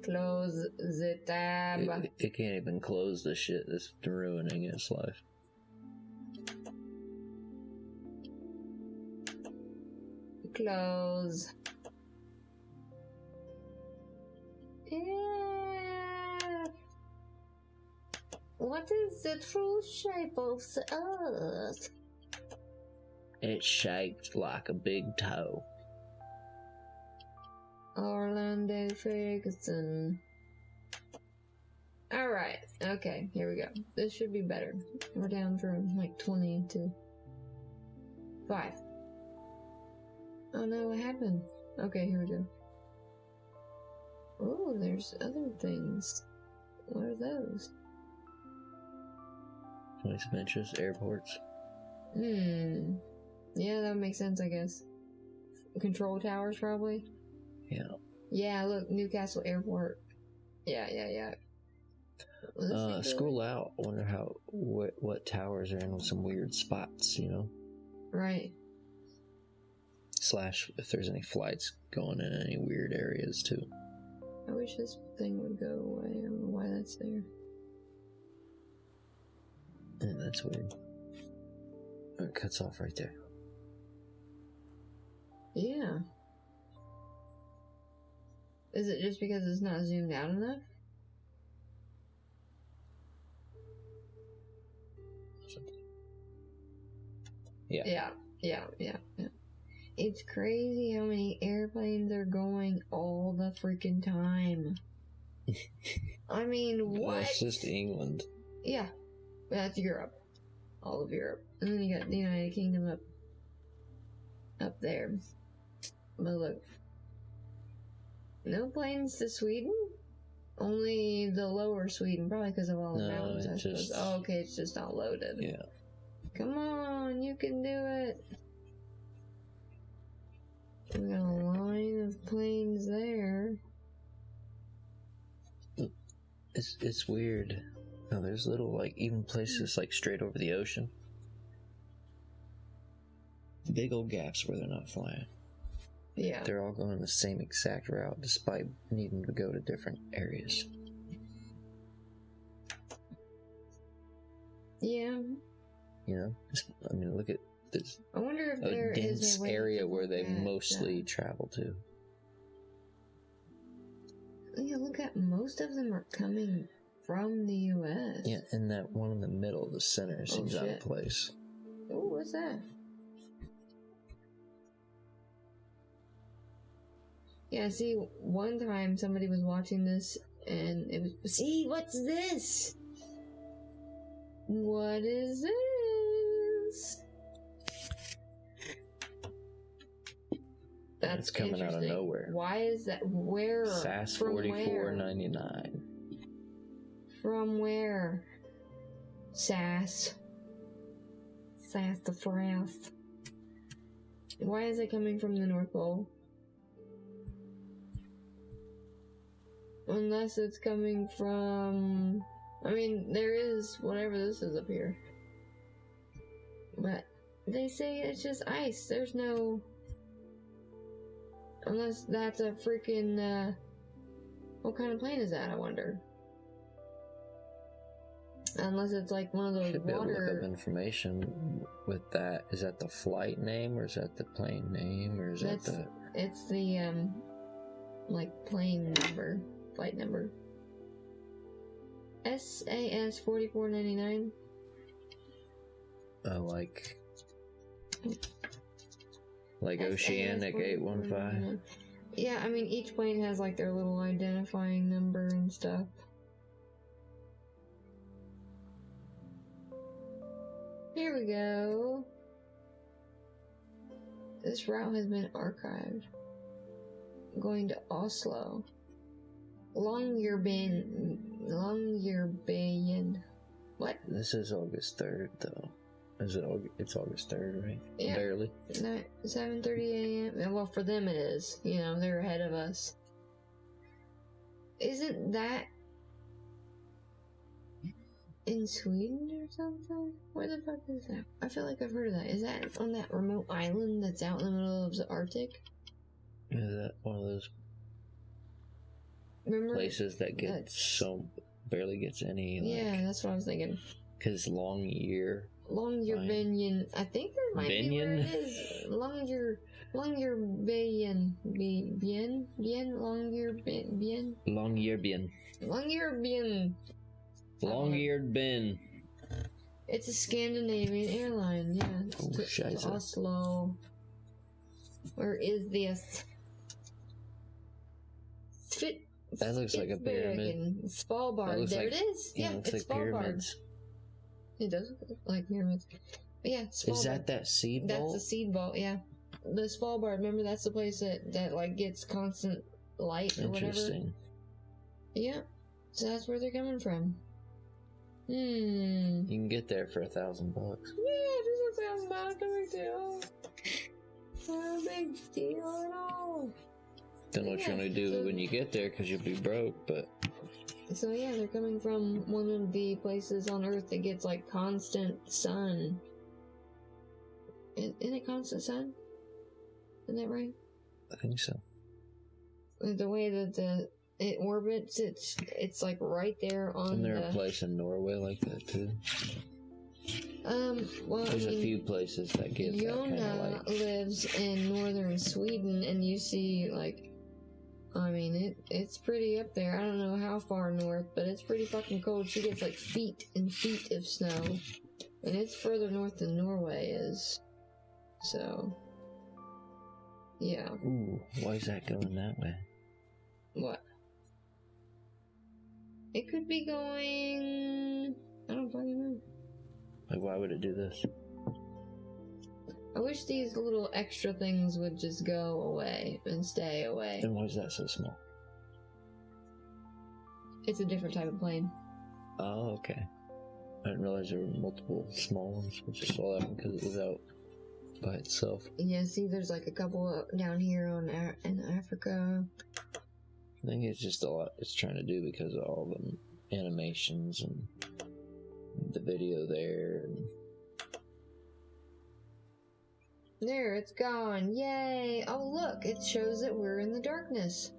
Close the tab. It can't even close the shit that's ruining its life. Close. Yeah. What is the true shape of the Earth? It's shaped like a big toe. Orlando Ferguson. Alright, okay, here we go. This should be better. We're down from like 20 to 5. Oh no, what happened? Okay, here we go. Oh, there's other things. What are those? Points of interest, airports. Yeah, that would make sense, I guess. Control towers, probably? Yeah. Yeah, look, Newcastle Airport. Yeah. School out. I wonder what towers are in some weird spots, you know? Right. / if there's any flights going in any weird areas, too. I wish this thing would go away. I don't know why that's there. Yeah, that's weird. It cuts off right there. Yeah. Is it just because it's not zoomed out enough? Yeah. Yeah. It's crazy how many airplanes are going all the freaking time. I mean, what? Well, it's just England. Yeah. That's Europe. All of Europe. And then you got the United Kingdom up there. But look. No planes to Sweden? Only the lower Sweden, probably because of all the mountains, I suppose. Oh, okay, it's just not loaded. Yeah. Come on, you can do it. We got a line of planes there. It's weird. No, there's little, like, even places, like, straight over the ocean. Big old gaps where they're not flying. Yeah. They're all going the same exact route, despite needing to go to different areas. Yeah. You know? I mean, look at this. I wonder if there A is dense a way area to where they look at, mostly travel to. Yeah, look at most of them are coming from the U.S. Yeah, and that one in the middle, the center, seems out of place. Oh, what's that? Yeah, see, one time somebody was watching this and it was, see, what's this? What is this? That's coming out of nowhere. Why is that? Where? SAS From 44.99. From where? SAS the Frost. Why is it coming from the North Pole? Unless it's coming from... I mean, there is whatever this is up here. But they say it's just ice. There's no... Unless that's a freaking, what kind of plane is that, I wonder? Unless it's like one of those Should be able to look water... up information with that. Is that the flight name, or is that the plane name, or is that the... It's the, like, plane number. Flight number. SAS 4499. Oh, like Oceanic 815. Yeah, I mean, each plane has like their little identifying number and stuff. Here we go. This route has been archived. Going to Oslo. Longyearbyen. What? This is August 3rd, though. Is it? It's August 3rd, right? Yeah. Barely. 7:30 a.m. Well, for them it is. You know, they're ahead of us. Isn't that in Sweden or something? Where the fuck is that? I feel like I've heard of that. Is that on that remote island that's out in the middle of the Arctic? Is that one of those Remember? places that barely gets any? Yeah, that's what I was thinking. Because Longyearbyen. I think that might be where it is. Longyearbyen. Longyearbyen. Long-eared Ben. It's a Scandinavian airline, yeah. Oh, It's to scheisse. Oslo. Where is this? That looks like a pyramid. That Svalbard. looks There like- it is. Yeah, Yeah, it looks it's like Svalbard. pyramids. It does look like pyramids. But yeah, Svalbard. Is that seed vault? That's a seed vault, yeah. The Svalbard, remember, that's the place that like gets constant light or whatever. Interesting. Yeah. So that's where they're coming from. You can get there for $1,000. Yeah, just $1,000, no big deal. No big deal at all. Don't know what you're gonna do when you get there because you'll be broke, but. So yeah, they're coming from one of the places on Earth that gets like constant sun. Isn't it constant sun? Isn't that right? I think so. The way that it orbits, it's like right there on Isn't there a place in Norway like that too? Well, There's a few places that get that kind of Yona light. lives in northern Sweden, and you see, like, I mean, it's pretty up there. I don't know how far north, but it's pretty fucking cold. She gets like feet and feet of snow, and it's further north than Norway is. So, yeah. Ooh, why is that going that way? What? It could be going. I don't fucking know. Like, why would it do this? I wish these little extra things would just go away and stay away. Then why is that so small? It's a different type of plane. Oh, okay. I didn't realize there were multiple small ones. I just saw that one because it was out by itself. Yeah, see, there's like a couple down here in Africa. I think it's just a lot it's trying to do because of all the animations and the video there. And There, it's gone. Yay! Oh, look, it shows that we're in the darkness.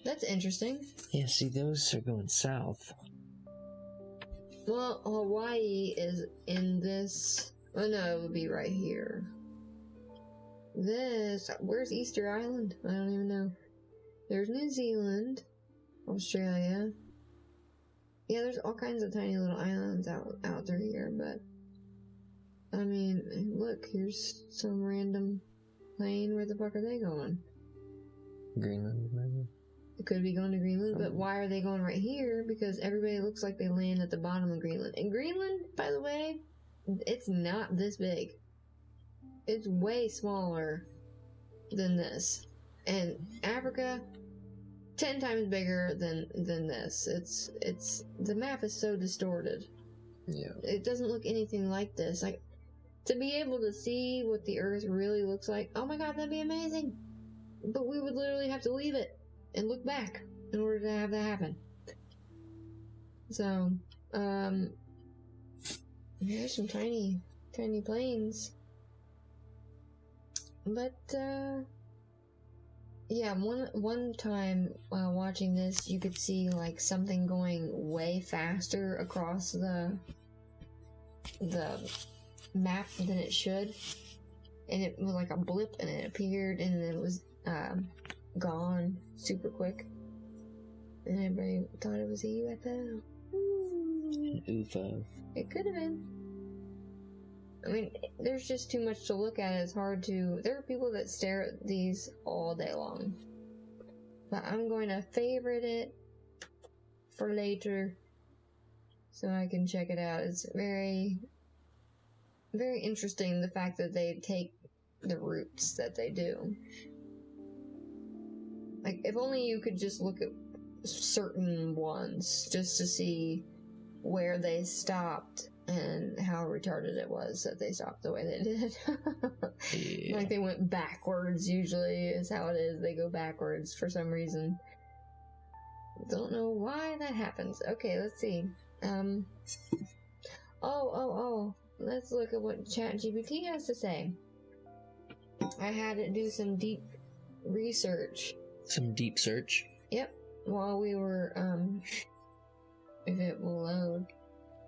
That's interesting. yeah, see, those are going south. Well, Hawaii is in this. Oh no, it would be right here. Where's Easter Island? I don't even know. There's New Zealand, Australia. Yeah, there's all kinds of tiny little islands out through here, but I mean, look, here's some random plane. Where the fuck are they going? Greenland, maybe? It could be going to Greenland, but why are they going right here? Because everybody looks like they land at the bottom of Greenland. And Greenland, by the way, it's not this big. It's way smaller than this. And Africa, 10 times bigger than this. It's the map is so distorted. Yeah. It doesn't look anything like this. Like, to be able to see what the Earth really looks like, oh my god, that'd be amazing. But we would literally have to leave it and look back in order to have that happen. So, there's some tiny planes. But, yeah, one time while watching this, you could see, like, something going way faster across the map than it should. And it was like a blip, and it appeared, and it was, gone super quick. And everybody thought it was a UFO. UFO. It could have been. I mean, there's just too much to look at. It's hard to... There are people that stare at these all day long. But I'm going to favorite it for later so I can check it out. It's very, very interesting, the fact that they take the routes that they do. Like, if only you could just look at certain ones just to see where they stopped and how retarded it was that they stopped the way they did. Yeah. Like, they went backwards, usually, is how it is. They go backwards for some reason. Don't know why that happens. Okay, let's see. Let's look at what ChatGPT has to say. I had it do some deep research. Some deep search. Yep. While we were, if it will load.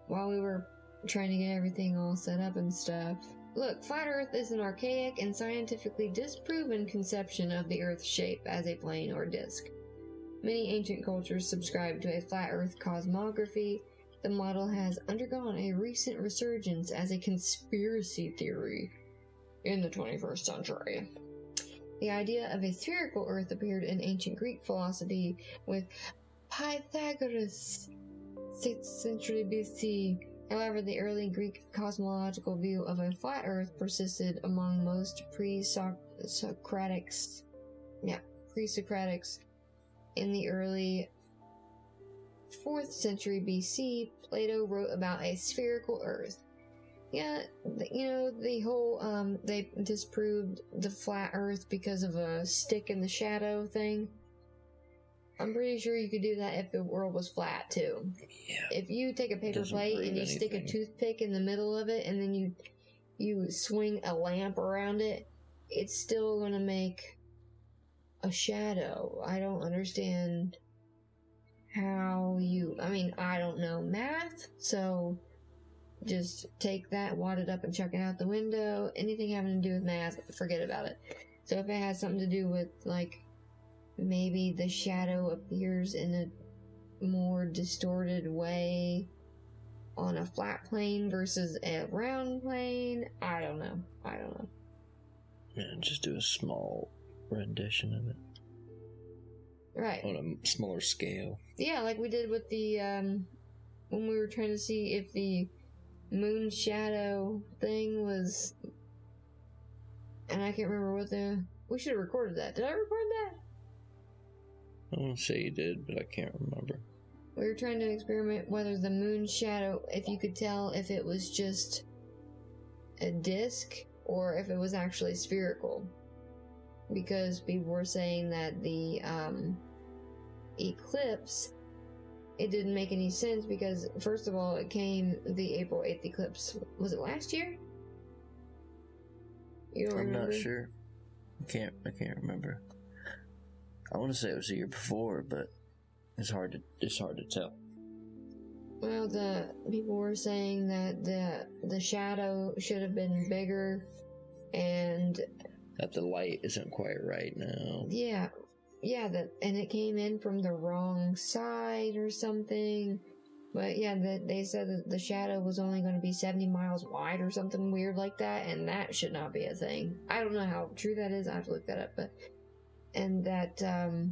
While we were trying to get everything all set up and stuff. Look, flat Earth is an archaic and scientifically disproven conception of the Earth's shape as a plane or disk. Many ancient cultures subscribed to a flat Earth cosmography, the model has undergone a recent resurgence as a conspiracy theory in the 21st century. The idea of a spherical Earth appeared in ancient Greek philosophy with Pythagoras, 6th century BC. However, the early Greek cosmological view of a flat Earth persisted among most pre-Socratics. In the early 4th century BC, Plato wrote about a spherical Earth. Yeah, the whole, they disproved the flat Earth because of a stick in the shadow thing. I'm pretty sure you could do that if the world was flat, too. Yeah. If you take a paper plate and you stick a toothpick in the middle of it, and then you swing a lamp around it, it's still gonna make a shadow. I don't understand how I don't know math, so just take that, wad it up, and chuck it out the window. Anything having to do with math, forget about it. So if it has something to do with, like, maybe the shadow appears in a more distorted way on a flat plane versus a round plane, I don't know. Yeah, just do a small rendition of it. Right. On a smaller scale. Yeah, like we did with the, when we were trying to see if the moon shadow thing was, and I can't remember we should have recorded that. Did I record that? I want to say you did, but I can't remember. We were trying to experiment whether the moon shadow, if you could tell if it was just a disc or if it was actually spherical. Because people were saying that the eclipse, it didn't make any sense because, first of all, the April 8th eclipse. Was it last year? You don't remember? I'm not sure. I can't remember. I want to say it was the year before, but it's hard to tell. Well, the people were saying that the shadow should have been bigger, and that the light isn't quite right now. Yeah, and it came in from the wrong side or something. But yeah, they said that the shadow was only going to be 70 miles wide or something weird like that, and that should not be a thing. I don't know how true that is. I have to look that up, and that, so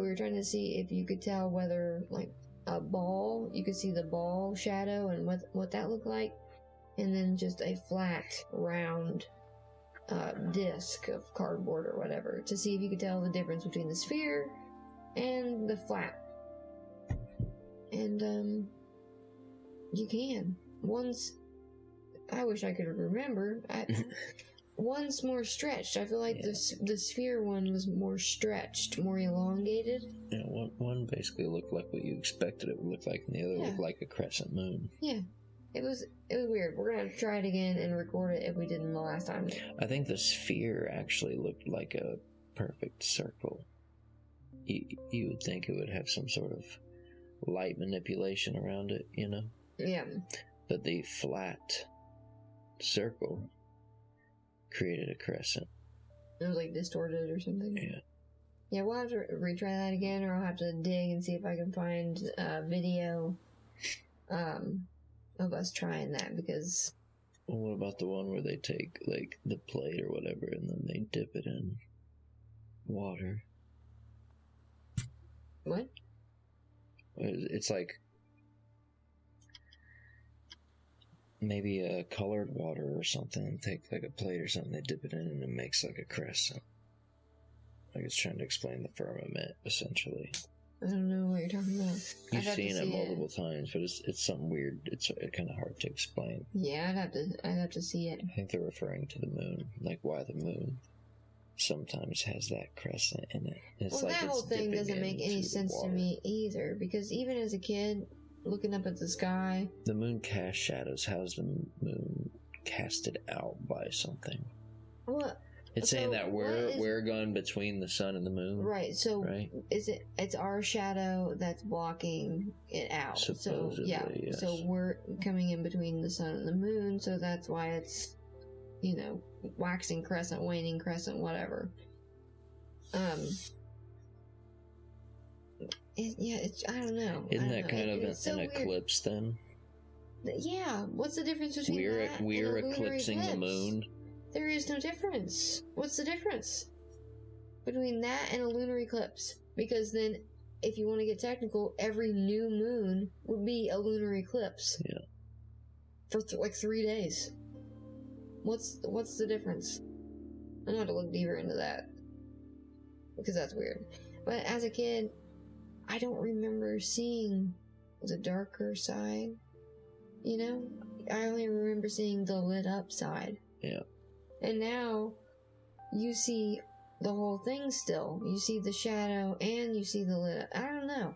we were trying to see if you could tell whether, like, a ball, you could see the ball shadow and what that looked like, and then just a flat, round disc of cardboard or whatever, to see if you could tell the difference between the sphere and the flat. And, you can. I wish I could remember. One's more stretched. I feel like the sphere one was more stretched, more elongated. Yeah, one basically looked like what you expected it would look like, and the other looked like a crescent moon. Yeah. It was weird. We're gonna try it again and record it if we didn't the last time. I think the sphere actually looked like a perfect circle. You would think it would have some sort of light manipulation around it, you know? Yeah. But the flat circle created a crescent. It was like distorted or something. Yeah. Yeah, we'll have to retry that again, or I'll have to dig and see if I can find a video of us trying that, because... Well, what about the one where they take, like, the plate or whatever, and then they dip it in water? What? It's like maybe a colored water or something, and take like a plate or something, they dip it in, and it makes like a crescent. Like it's trying to explain the firmament, essentially. I don't know what you're talking about. You've seen it multiple times, but it's something weird. It's kind of hard to explain. Yeah, I'd have to see it. I think they're referring to the moon, like why the moon sometimes has that crescent in it. It's that whole thing doesn't make any sense to me either, because even as a kid, looking up at the sky, the moon casts shadows. How's the moon casted out by something? What? It's saying that we're going between the sun and the moon. Right, so it's our shadow that's blocking it out. Supposedly, yes. So we're coming in between the sun and the moon, so that's why it's, waxing crescent, waning crescent, whatever. I don't know. Isn't I don't that know. kind of It's so an weird. eclipse then? Yeah, what's the difference between that We're and a lunar eclipsing the eclipse? moon. There is no difference. What's the difference between that and a lunar eclipse? Because then, if you want to get technical, every new moon would be a lunar eclipse. Yeah. For like 3 days. What's the difference? I'm gonna have to look deeper into that. Because that's weird. But as a kid, I don't remember seeing the darker side. You know? I only remember seeing the lit up side. Yeah. And now, you see the whole thing still. You see the shadow and you see the lit up. I don't know.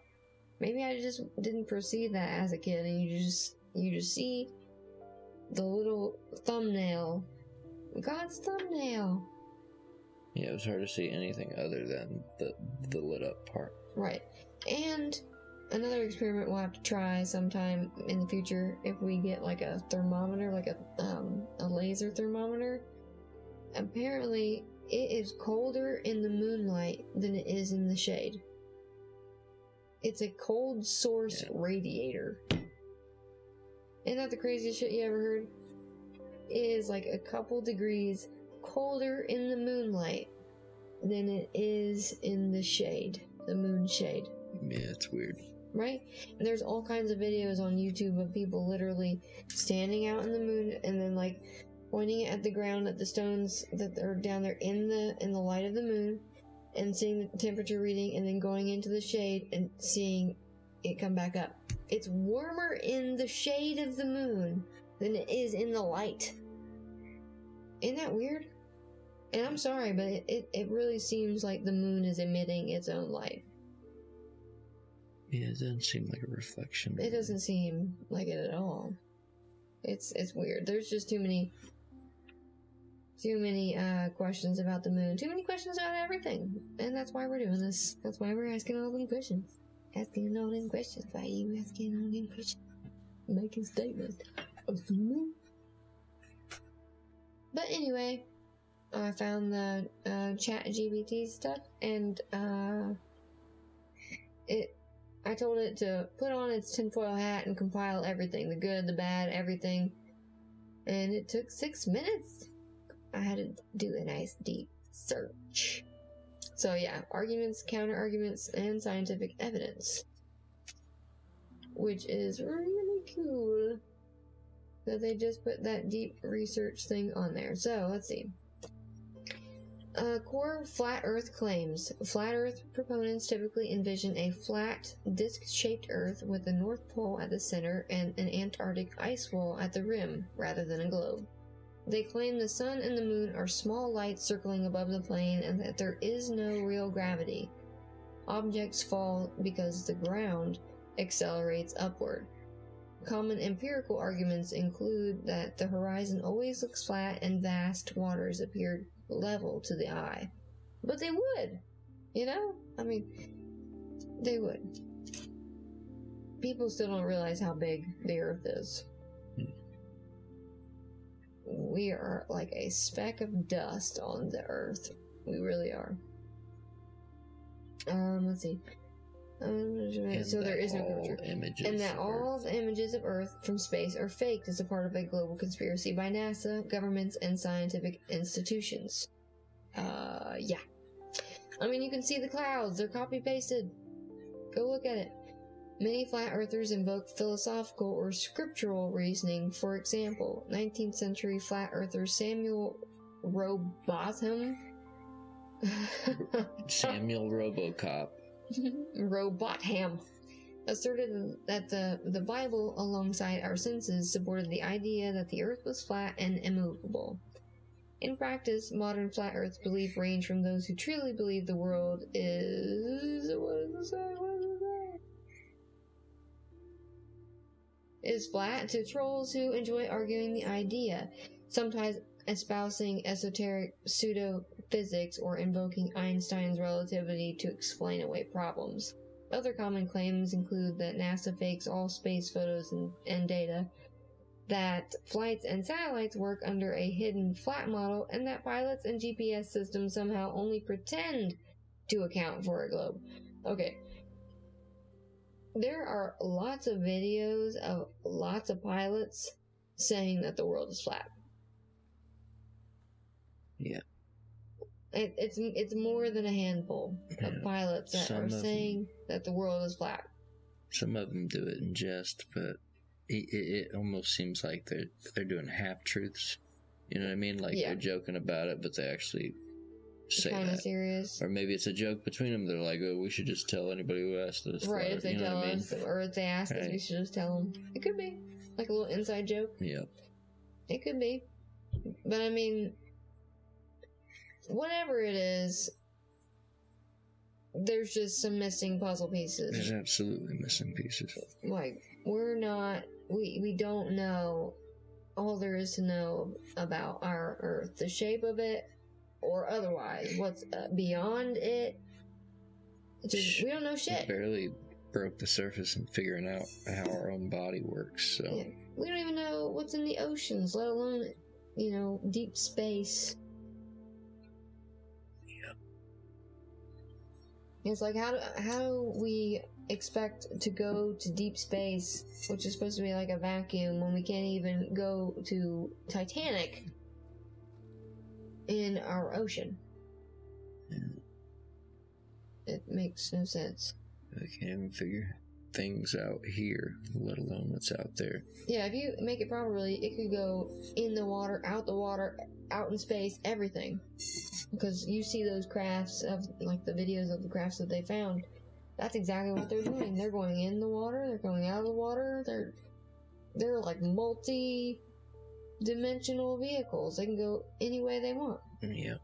Maybe I just didn't perceive that as a kid and you just see the little thumbnail. God's thumbnail. Yeah, it was hard to see anything other than the lit up part. Right. And another experiment we'll have to try sometime in the future if we get like a thermometer, like a laser thermometer. Apparently, it is colder in the moonlight than it is in the shade. It's a cold source radiator. Isn't that the craziest shit you ever heard? It is like a couple degrees colder in the moonlight than it is in the shade, the moon shade. Yeah, it's weird. Right? And there's all kinds of videos on YouTube of people literally standing out in the moon and then like pointing at the ground at the stones that are down there in the light of the moon and seeing the temperature reading and then going into the shade and seeing it come back up. It's warmer in the shade of the moon than it is in the light. Isn't that weird? And I'm sorry, but it really seems like the moon is emitting its own light. Yeah, it doesn't seem like a reflection. It doesn't seem like it at all. It's weird. There's just too many questions about the moon. Too many questions about everything. And that's why we're doing this. That's why we're asking all them questions. Asking all them questions. Why are you asking all them questions? Making statements. But anyway, I found the chat GBT stuff and I told it to put on its tinfoil hat and compile everything, the good, the bad, everything. And it took 6 minutes. I had to do a nice deep search. So yeah, arguments, counter-arguments, and scientific evidence. Which is really cool that they just put that deep research thing on there. So, let's see. Core flat Earth claims. Flat Earth proponents typically envision a flat, disc-shaped Earth with the North Pole at the center and an Antarctic ice wall at the rim, rather than a globe. They claim the sun and the moon are small lights circling above the plane and that there is no real gravity. Objects fall because the ground accelerates upward. Common empirical arguments include that the horizon always looks flat and vast waters appear level to the eye. But they would, you know? I mean, they would. People still don't realize how big the Earth is. We are like a speck of dust on the Earth. We really are. Let's see. So there is no curvature. And that all the images of Earth from space are faked as a part of a global conspiracy by NASA, governments, and scientific institutions. Yeah. I mean, you can see the clouds. They're copy-pasted. Go look at it. Many flat earthers invoke philosophical or scriptural reasoning. For example, 19th century flat earther Samuel Robotham Samuel Robocop. Robotham asserted that the Bible, alongside our senses, supported the idea that the earth was flat and immovable. In practice, modern flat earth belief range from those who truly believe the world is flat to trolls who enjoy arguing the idea, sometimes espousing esoteric pseudo-physics or invoking Einstein's relativity to explain away problems. Other common claims include that NASA fakes all space photos and data, that flights and satellites work under a hidden flat model, and that pilots and GPS systems somehow only pretend to account for a globe. Okay. there are lots of videos of lots of pilots saying that the world is flat. Yeah. It's more than a handful of pilots that are saying that the world is flat. Some of them do it in jest, but it almost seems like they're doing half truths. You know what I mean? Like they're joking about it, but they actually say kind of that. serious. Or maybe it's a joke between them. They're like, "Oh, we should just tell anybody who asked us." Right, if they tell us, or if they ask us, we should just tell them. It could be like a little inside joke. Yeah. It could be, but I mean, whatever it is, there's just some missing puzzle pieces. There's absolutely missing pieces. Like, we don't know all there is to know about our Earth, the shape of it, or otherwise. What's beyond it? Just, we don't know shit. We barely broke the surface in figuring out how our own body works, so... Yeah. We don't even know what's in the oceans, let alone, deep space. Yeah. It's like, how do we expect to go to deep space, which is supposed to be like a vacuum, when we can't even go to Titanic in our ocean? Yeah. It makes no sense. I can't even figure things out here, let alone what's out there. Yeah, if you make it properly, it could go in the water, out in space, everything. Because you see those crafts of, like, the videos of the crafts that they found. That's exactly what they're doing. They're going in the water, they're going out of the water, they're like multi-dimensional vehicles. They can go any way they want. Yeah.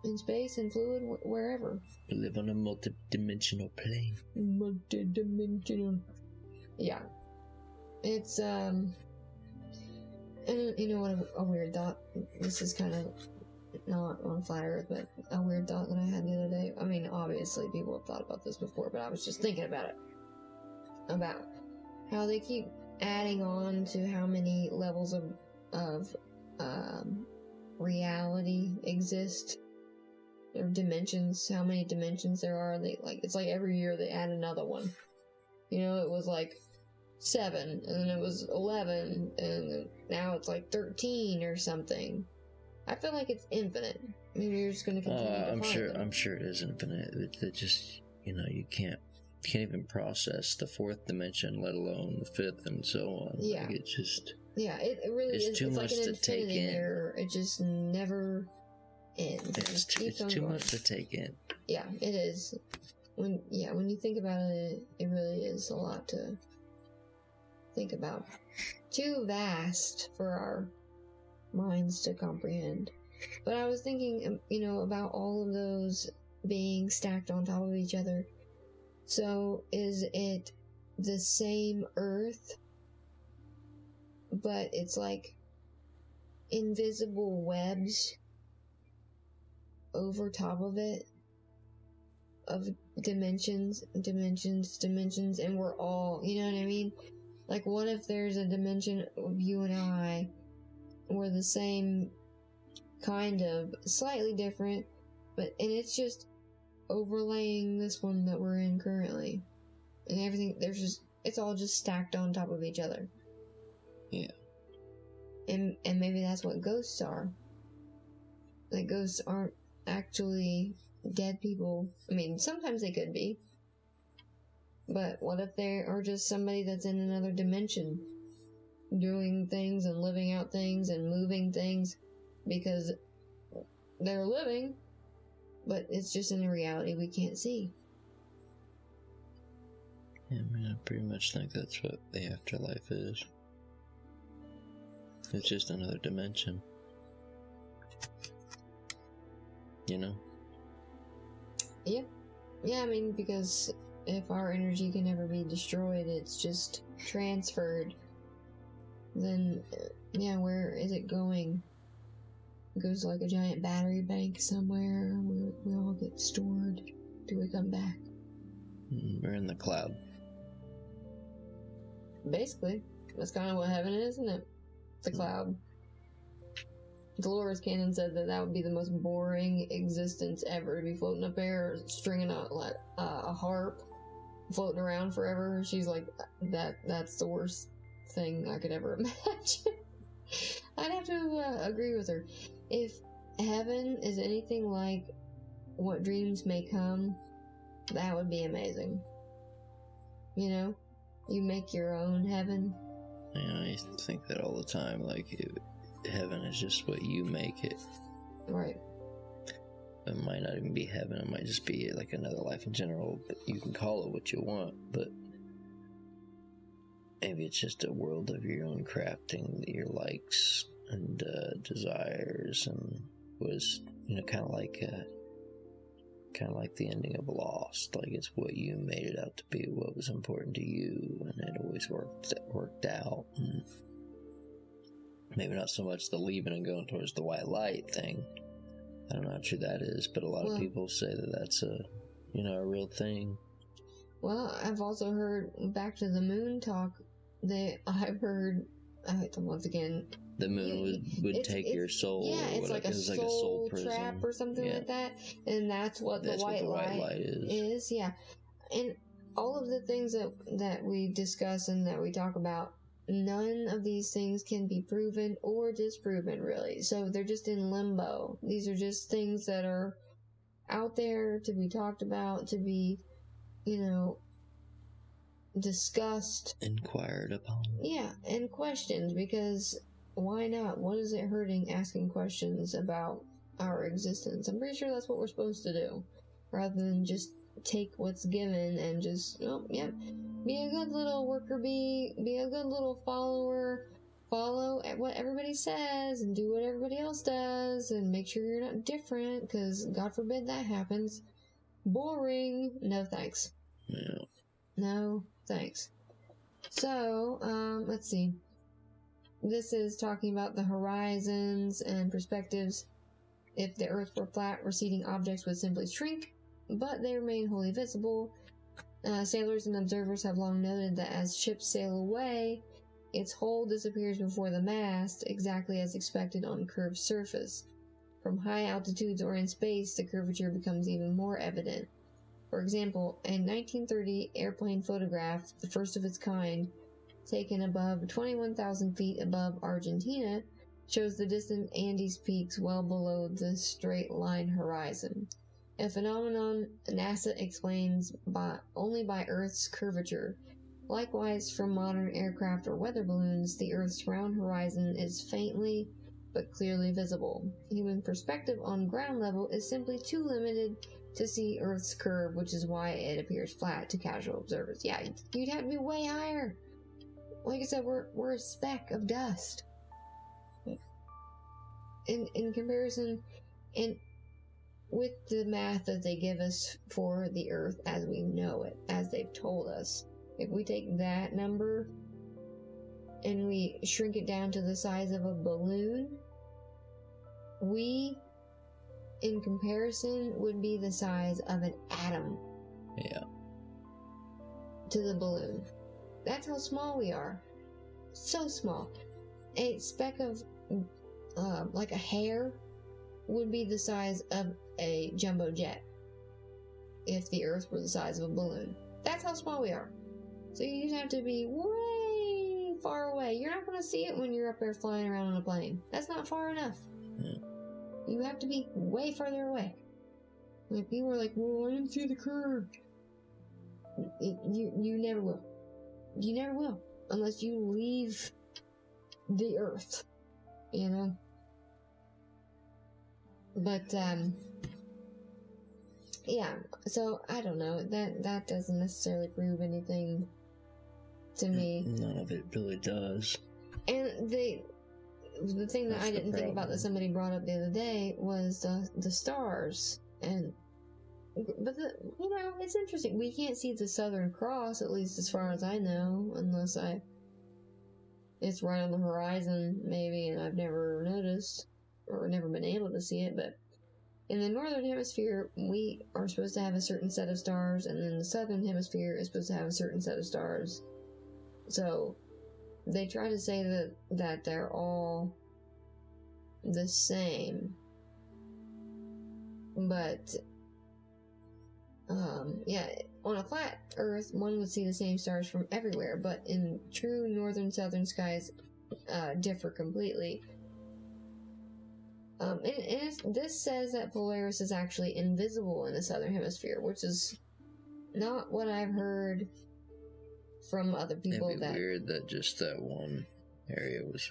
In space, in fluid, wherever. We live on a multi-dimensional plane. Multi-dimensional. Yeah. It's, and you know what, a weird thought. This is kind of not on Flat Earth, but a weird thought that I had the other day. I mean, obviously people have thought about this before, but I was just thinking about it. About how they keep adding on to how many levels of reality exist. Or dimensions, how many dimensions there are. It's like every year they add another one. It was like 7, and then it was 11, and now it's like 13 or something. I feel like it's infinite. I mean, you're just going to continue to find them. I'm sure it is infinite. It just, you can't even process the 4th dimension, let alone the 5th, and so on. Yeah. Like, it just... Yeah, it really is. Too it's much like an to take infinity in. mirror. It just never ends. It's too much to take in. Yeah, it is. When you think about it, it really is a lot to think about. Too vast for our minds to comprehend. But I was thinking, about all of those being stacked on top of each other. So is it the same Earth, but it's like invisible webs over top of it of dimensions, and we're all, you know what I mean? Like, what if there's a dimension of you and I, we're the same kind of, slightly different, and it's just overlaying this one that we're in currently. And everything, it's all just stacked on top of each other. Yeah. And maybe that's what ghosts are. Like, ghosts aren't actually dead people. I mean, sometimes they could be. But what if they are just somebody that's in another dimension, doing things and living out things and moving things because they're living, but it's just in a reality we can't see. Yeah, I mean, I pretty much think that's what the afterlife is. It's just another dimension. Yeah. Yeah, I mean, because if our energy can never be destroyed, it's just transferred. Then, where is it going? It goes to like a giant battery bank somewhere. We all get stored. Do we come back? We're in the cloud. Basically, that's kind of what heaven is, isn't it? It's a cloud. Dolores Cannon said that would be the most boring existence ever, to be floating up there, stringing out like a harp floating around forever. She's like, that's the worst thing I could ever imagine. I'd have to agree with her. If heaven is anything like what dreams may come, that would be amazing. You know? You make your own heaven. Yeah, I think that all the time. Like, heaven is just what you make it. Right. It might not even be heaven. It might just be like another life in general. But you can call it what you want. But maybe it's just a world of your own crafting, your likes and desires, and was, you know, kind of like the ending of Lost. Like, it's what you made it out to be, what was important to you, and it always worked out. And maybe not so much the leaving and going towards the white light thing. I don't know how true that is, but a lot of people say that that's a real thing. Well, I've also heard, back to the moon talk, I've heard, once again, the moon would take your soul. Yeah, it's like a soul trap or something like that, and that's what the white light is. Yeah, and all of the things that we discuss and that we talk about, none of these things can be proven or disproven, really. So they're just in limbo. These are just things that are out there to be talked about, to be, discussed, inquired upon. Yeah, and questioned, because why not? What is it hurting asking questions about our existence? I'm pretty sure that's what we're supposed to do, rather than just take what's given and just, be a good little worker bee, be a good little follower, follow what everybody says and do what everybody else does, and make sure you're not different, because God forbid that happens. Boring. No thanks. Yeah. No thanks. So, let's see. This is talking about the horizons and perspectives. If the Earth were flat, receding objects would simply shrink, but they remain wholly visible. Sailors and observers have long noted that as ships sail away, its hull disappears before the mast, exactly as expected on a curved surface. From high altitudes or in space, the curvature becomes even more evident. For example, a 1930 airplane photograph, the first of its kind, taken above 21,000 feet above Argentina, shows the distant Andes peaks well below the straight line horizon, a phenomenon NASA explains only by Earth's curvature. Likewise, from modern aircraft or weather balloons, the Earth's round horizon is faintly but clearly visible. Human perspective on ground level is simply too limited to see Earth's curve, which is why it appears flat to casual observers. Yeah, you'd have to be way higher. Like I said, we're a speck of dust. In comparison, and with the math that they give us for the Earth as we know it, as they've told us, if we take that number and we shrink it down to the size of a balloon, we, in comparison, would be the size of an atom. Yeah. To the balloon. That's how small we are. So small. A speck of, like a hair, would be the size of a jumbo jet if the Earth were the size of a balloon. That's how small we are. So you just have to be way far away. You're not going to see it when you're up there flying around on a plane. That's not far enough. Yeah. You have to be way farther away. Like, people are like, well, I didn't see the curve. You never will. You never will. Unless you leave the Earth. You know? But, yeah, so I don't know. That doesn't necessarily prove anything to me. None of it really does. And the thing that I didn't think about that somebody brought up the other day was the stars. But it's interesting. We can't see the Southern Cross, at least as far as I know, unless it's right on the horizon, maybe, and I've never noticed or never been able to see it. But in the Northern Hemisphere, we are supposed to have a certain set of stars, and then the Southern Hemisphere is supposed to have a certain set of stars. So they try to say that they're all the same, but Yeah, on a flat Earth, one would see the same stars from everywhere, but in true northern-southern skies, differ completely. This says that Polaris is actually invisible in the southern hemisphere, which is not what I've heard from other people. It'd be weird that just that one area was,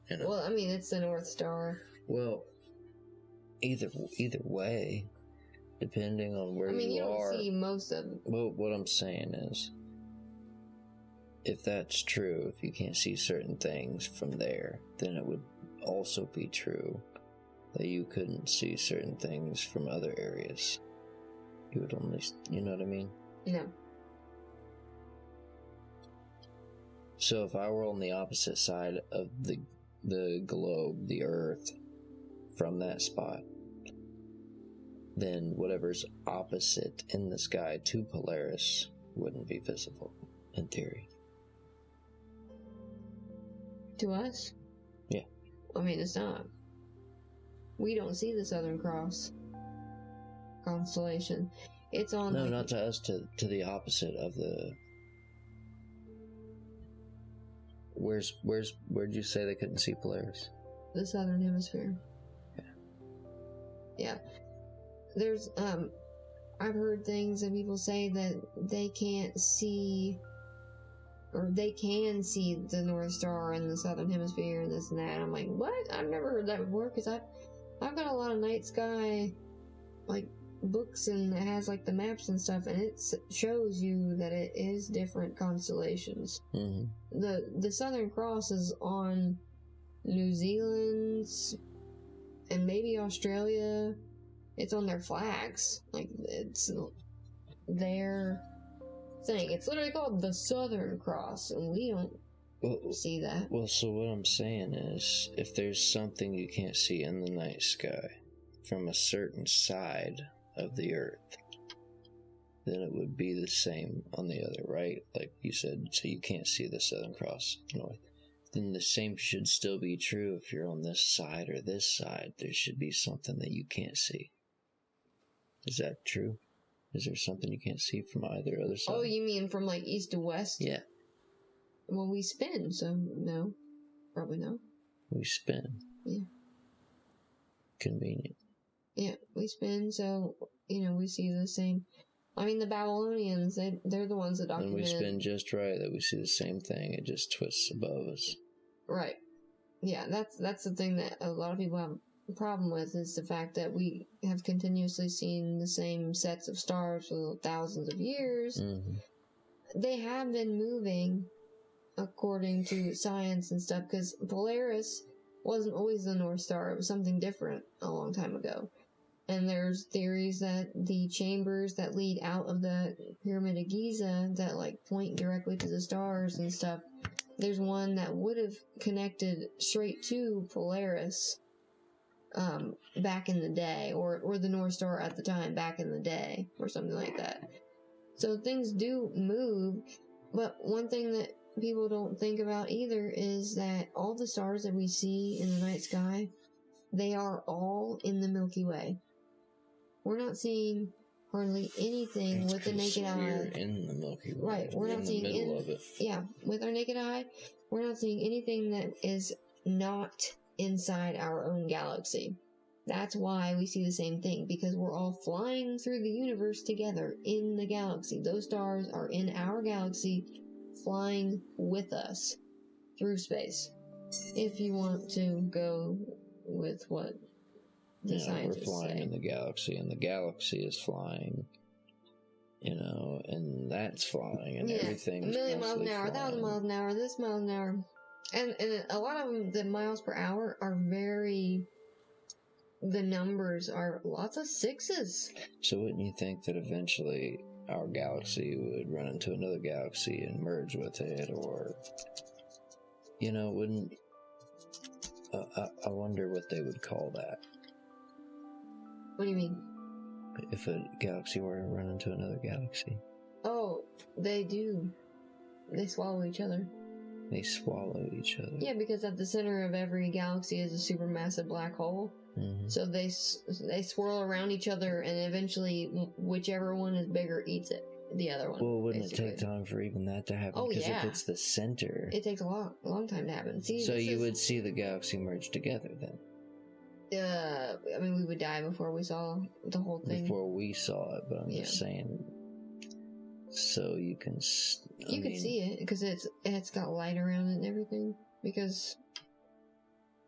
you know. Well, I mean, it's the North Star. Well, either way, depending on where you don't are. see most of them. Well, what I'm saying is, if that's true, if you can't see certain things from there, then it would also be true that you couldn't see certain things from other areas. You would only, you know what I mean? No. So if I were on the opposite side of the globe, the Earth, from that spot, then whatever's opposite in the sky to Polaris wouldn't be visible, in theory. To us? Yeah. I mean, it's not. We don't see the Southern Cross constellation. It's on. No, not to us. To the opposite of the. Where'd you say they couldn't see Polaris? The Southern Hemisphere. Yeah. There's I've heard things that people say that they can't see, or they can see the North Star in the Southern Hemisphere and this and that. I'm like, what? I've never heard that before, because I've got a lot of night sky, like, books, and it has, like, the maps and stuff, and it shows you that it is different constellations. Mm-hmm. The Southern Cross is on New Zealand's, and maybe Australia. It's on their flags. Like, it's their thing. It's literally called the Southern Cross, and we don't see that. Well, so what I'm saying is, if there's something you can't see in the night sky from a certain side of the Earth, then it would be the same on the other, right? Like you said, so you can't see the Southern Cross north. Then the same should still be true if you're on this side or this side. There should be something that you can't see. Is that true? Is there something you can't see from either other side? Oh, you mean from, like, east to west? Yeah. Well, we spin, so no. Probably no. We spin. Yeah. Convenient. Yeah, we spin, so, we see the same. I mean, the Babylonians, they're the ones that documented. And we spin just right, that we see the same thing, it just twists above us. Right. Yeah, that's the thing that a lot of people have a problem with, is the fact that we have continuously seen the same sets of stars for thousands of years. Mm-hmm. They have been moving according to science and stuff, because Polaris wasn't always the North Star. It was something different a long time ago. And there's theories that the chambers that lead out of the Pyramid of Giza that, like, point directly to the stars and stuff, there's one that would have connected straight to Polaris back in the day, or the North Star at the time back in the day, or something like that. So things do move, but one thing that people don't think about either is that all the stars that we see in the night sky, they are all in the Milky Way. We're not seeing hardly anything with the naked eye. We're in the Milky Way. Right, we're not seeing in the middle of it. Yeah, with our naked eye, we're not seeing anything that is not inside our own galaxy. That's why we see the same thing, because we're all flying through the universe together in the galaxy. Those stars are in our galaxy, flying with us through space. If you want to go with what the scientists we're flying say. in the galaxy, and the galaxy is flying, and that's flying, and everything. A million miles an hour, 1,000 miles an hour, this miles an hour. And a lot of them, the miles per hour are the numbers are lots of sixes. So wouldn't you think that eventually our galaxy would run into another galaxy and merge with it, or, wouldn't... I wonder what they would call that. What do you mean? If a galaxy were to run into another galaxy. Oh, they do. They swallow each other. They swallow each other. Yeah, because at the center of every galaxy is a supermassive black hole. Mm-hmm. So they swirl around each other, and eventually, whichever one is bigger eats it. The other one. Well, wouldn't basically. it take time for even that to happen? Oh, Because yeah. if it's the center... It takes a long time to happen. See, so you would see the galaxy merge together then? I mean, we would die before we saw the whole thing. Before we saw it, but I'm just saying... So you can... You can see it, because it's got light around it and everything. Because,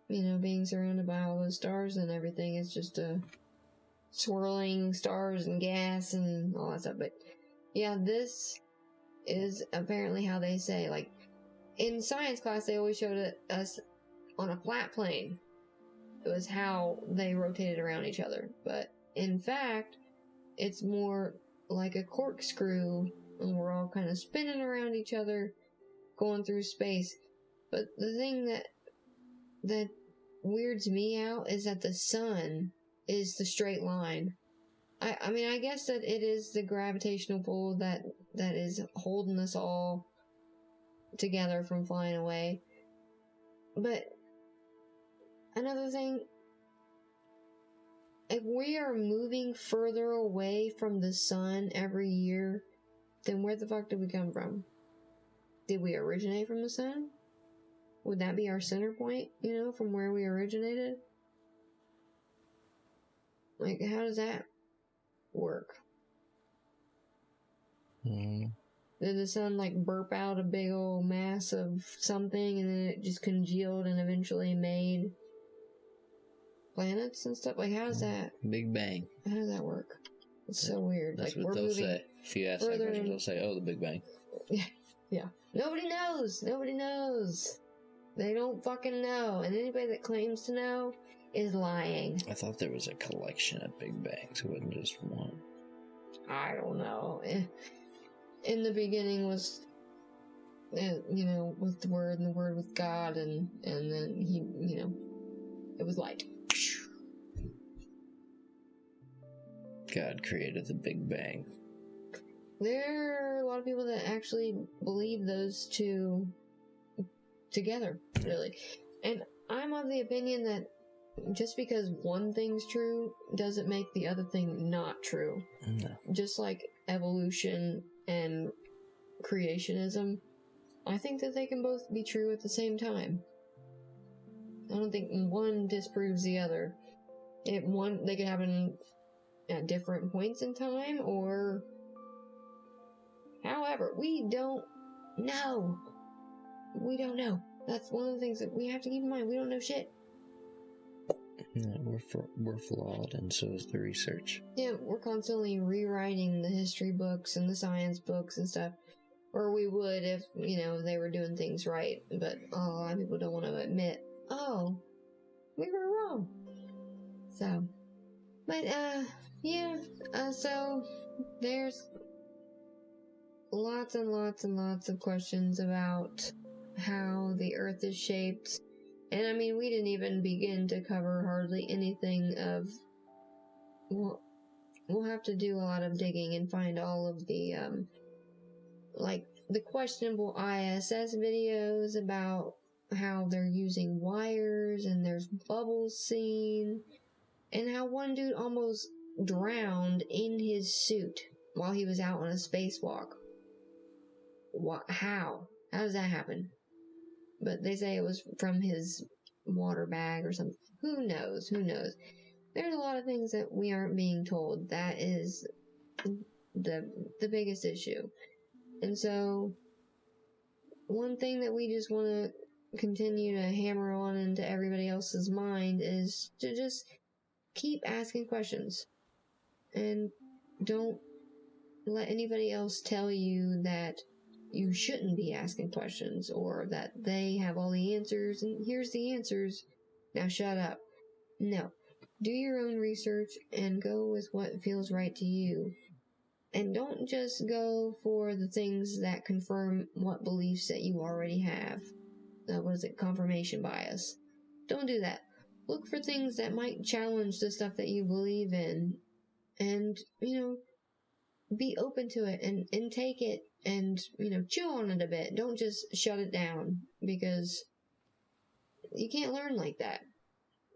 being surrounded by all those stars and everything, it's just swirling stars and gas and all that stuff. But, yeah, this is apparently how they say, like, in science class, they always showed us on a flat plane. It was how they rotated around each other. But, in fact, it's more like a corkscrew, and we're all kind of spinning around each other, going through space. But the thing that weirds me out is that the sun is the straight line. I mean, I guess that it is the gravitational pull that is holding us all together from flying away. But another thing, if we are moving further away from the sun every year, then where the fuck did we come from? Did we originate from the sun? Would that be our center point, from where we originated? Like, how does that work? Mm-hmm. Did the sun, burp out a big old mass of something, and then it just congealed and eventually made planets and stuff? Like, how does that... Big Bang. How does that work? It's so weird. That's like, what we're they'll moving say. If you ask that further question, they'll say, oh, the Big Bang. Yeah. Nobody knows. Nobody knows. They don't fucking know. And anybody that claims to know is lying. I thought there was a collection of Big Bangs. It wasn't just one. I don't know. In the beginning was, with the Word, and the Word with God, and then he, it was light. God created the Big Bang. There are a lot of people that actually believe those two together, really. And I'm of the opinion that just because one thing's true doesn't make the other thing not true. No. Just like evolution and creationism, I think that they can both be true at the same time. I don't think one disproves the other. They could happen at different points in time, or however, we don't know. We don't know. That's one of the things that we have to keep in mind. We don't know shit. Yeah, we're flawed, and so is the research. Yeah, we're constantly rewriting the history books and the science books and stuff. Or we would if, they were doing things right. But a lot of people don't want to admit, oh, we were wrong. So, but, so there's lots and lots and lots of questions about how the Earth is shaped. And I mean, we didn't even begin to cover hardly anything of... We'll have to do a lot of digging and find all of the, the questionable ISS videos about how they're using wires and there's bubbles seen, and how one dude almost drowned in his suit while he was out on a spacewalk. How? How does that happen? But they say it was from his water bag or something. Who knows? There's a lot of things that we aren't being told. That is the biggest issue. And so, one thing that we just want to continue to hammer on into everybody else's mind is to just keep asking questions. And don't let anybody else tell you that you shouldn't be asking questions, or that they have all the answers, and here's the answers, now shut up. No. Do your own research and go with what feels right to you. And don't just go for the things that confirm what beliefs that you already have. Confirmation bias. Don't do that. Look for things that might challenge the stuff that you believe in. And, be open to it and take it and, chew on it a bit. Don't just shut it down, because you can't learn like that.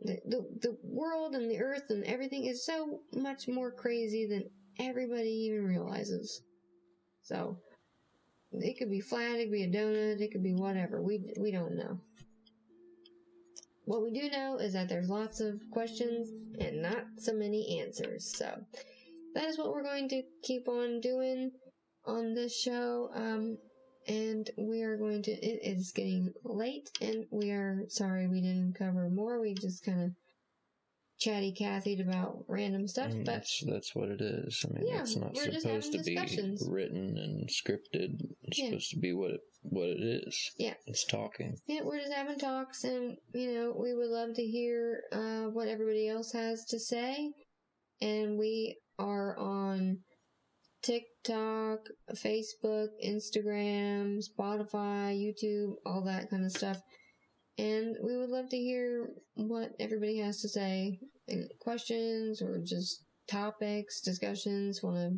the world and the earth and everything is so much more crazy than everybody even realizes. So, it could be flat, it could be a donut, it could be whatever. We don't know. What we do know is that there's lots of questions and not so many answers. So, that is what we're going to keep on doing on this show. And we are going to, it is getting late, and we are sorry we didn't cover more. We just kind of chatty Cathy'd about random stuff. But that's what it is. I mean, yeah, it's not we're just supposed to having be discussions. written and scripted. It's supposed to be what it is. Yeah. It's talking. Yeah, we're just having talks, and, we would love to hear what everybody else has to say. And we are on TikTok, Facebook, Instagram, Spotify, YouTube, all that kind of stuff. And we would love to hear what everybody has to say. And questions or just topics, discussions, want to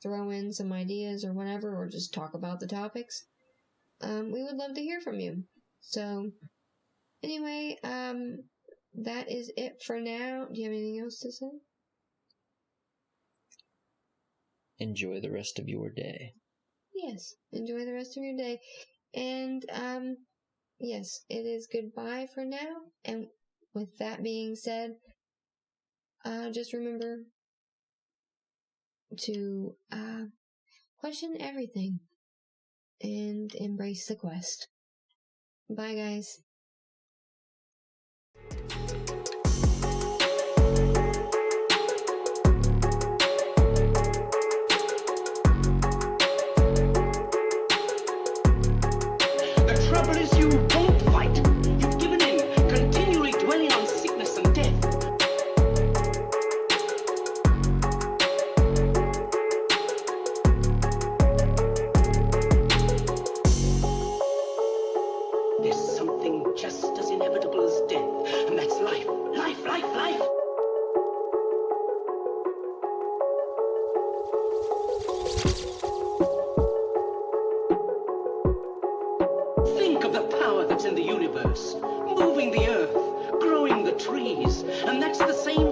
throw in some ideas or whatever, or just talk about the topics. We would love to hear from you. So, anyway, that is it for now. Do you have anything else to say? Enjoy the rest of your day. Yes, enjoy the rest of your day. And, yes, it is goodbye for now. And with that being said, just remember to question everything and embrace the quest. Bye, guys. The trouble is you won't fight. You've given in, continually dwelling on sickness and death. There's something just as inevitable as death, and that's life. Life, life, life. Think of the power that's in the universe, moving the earth, growing the trees, and that's the same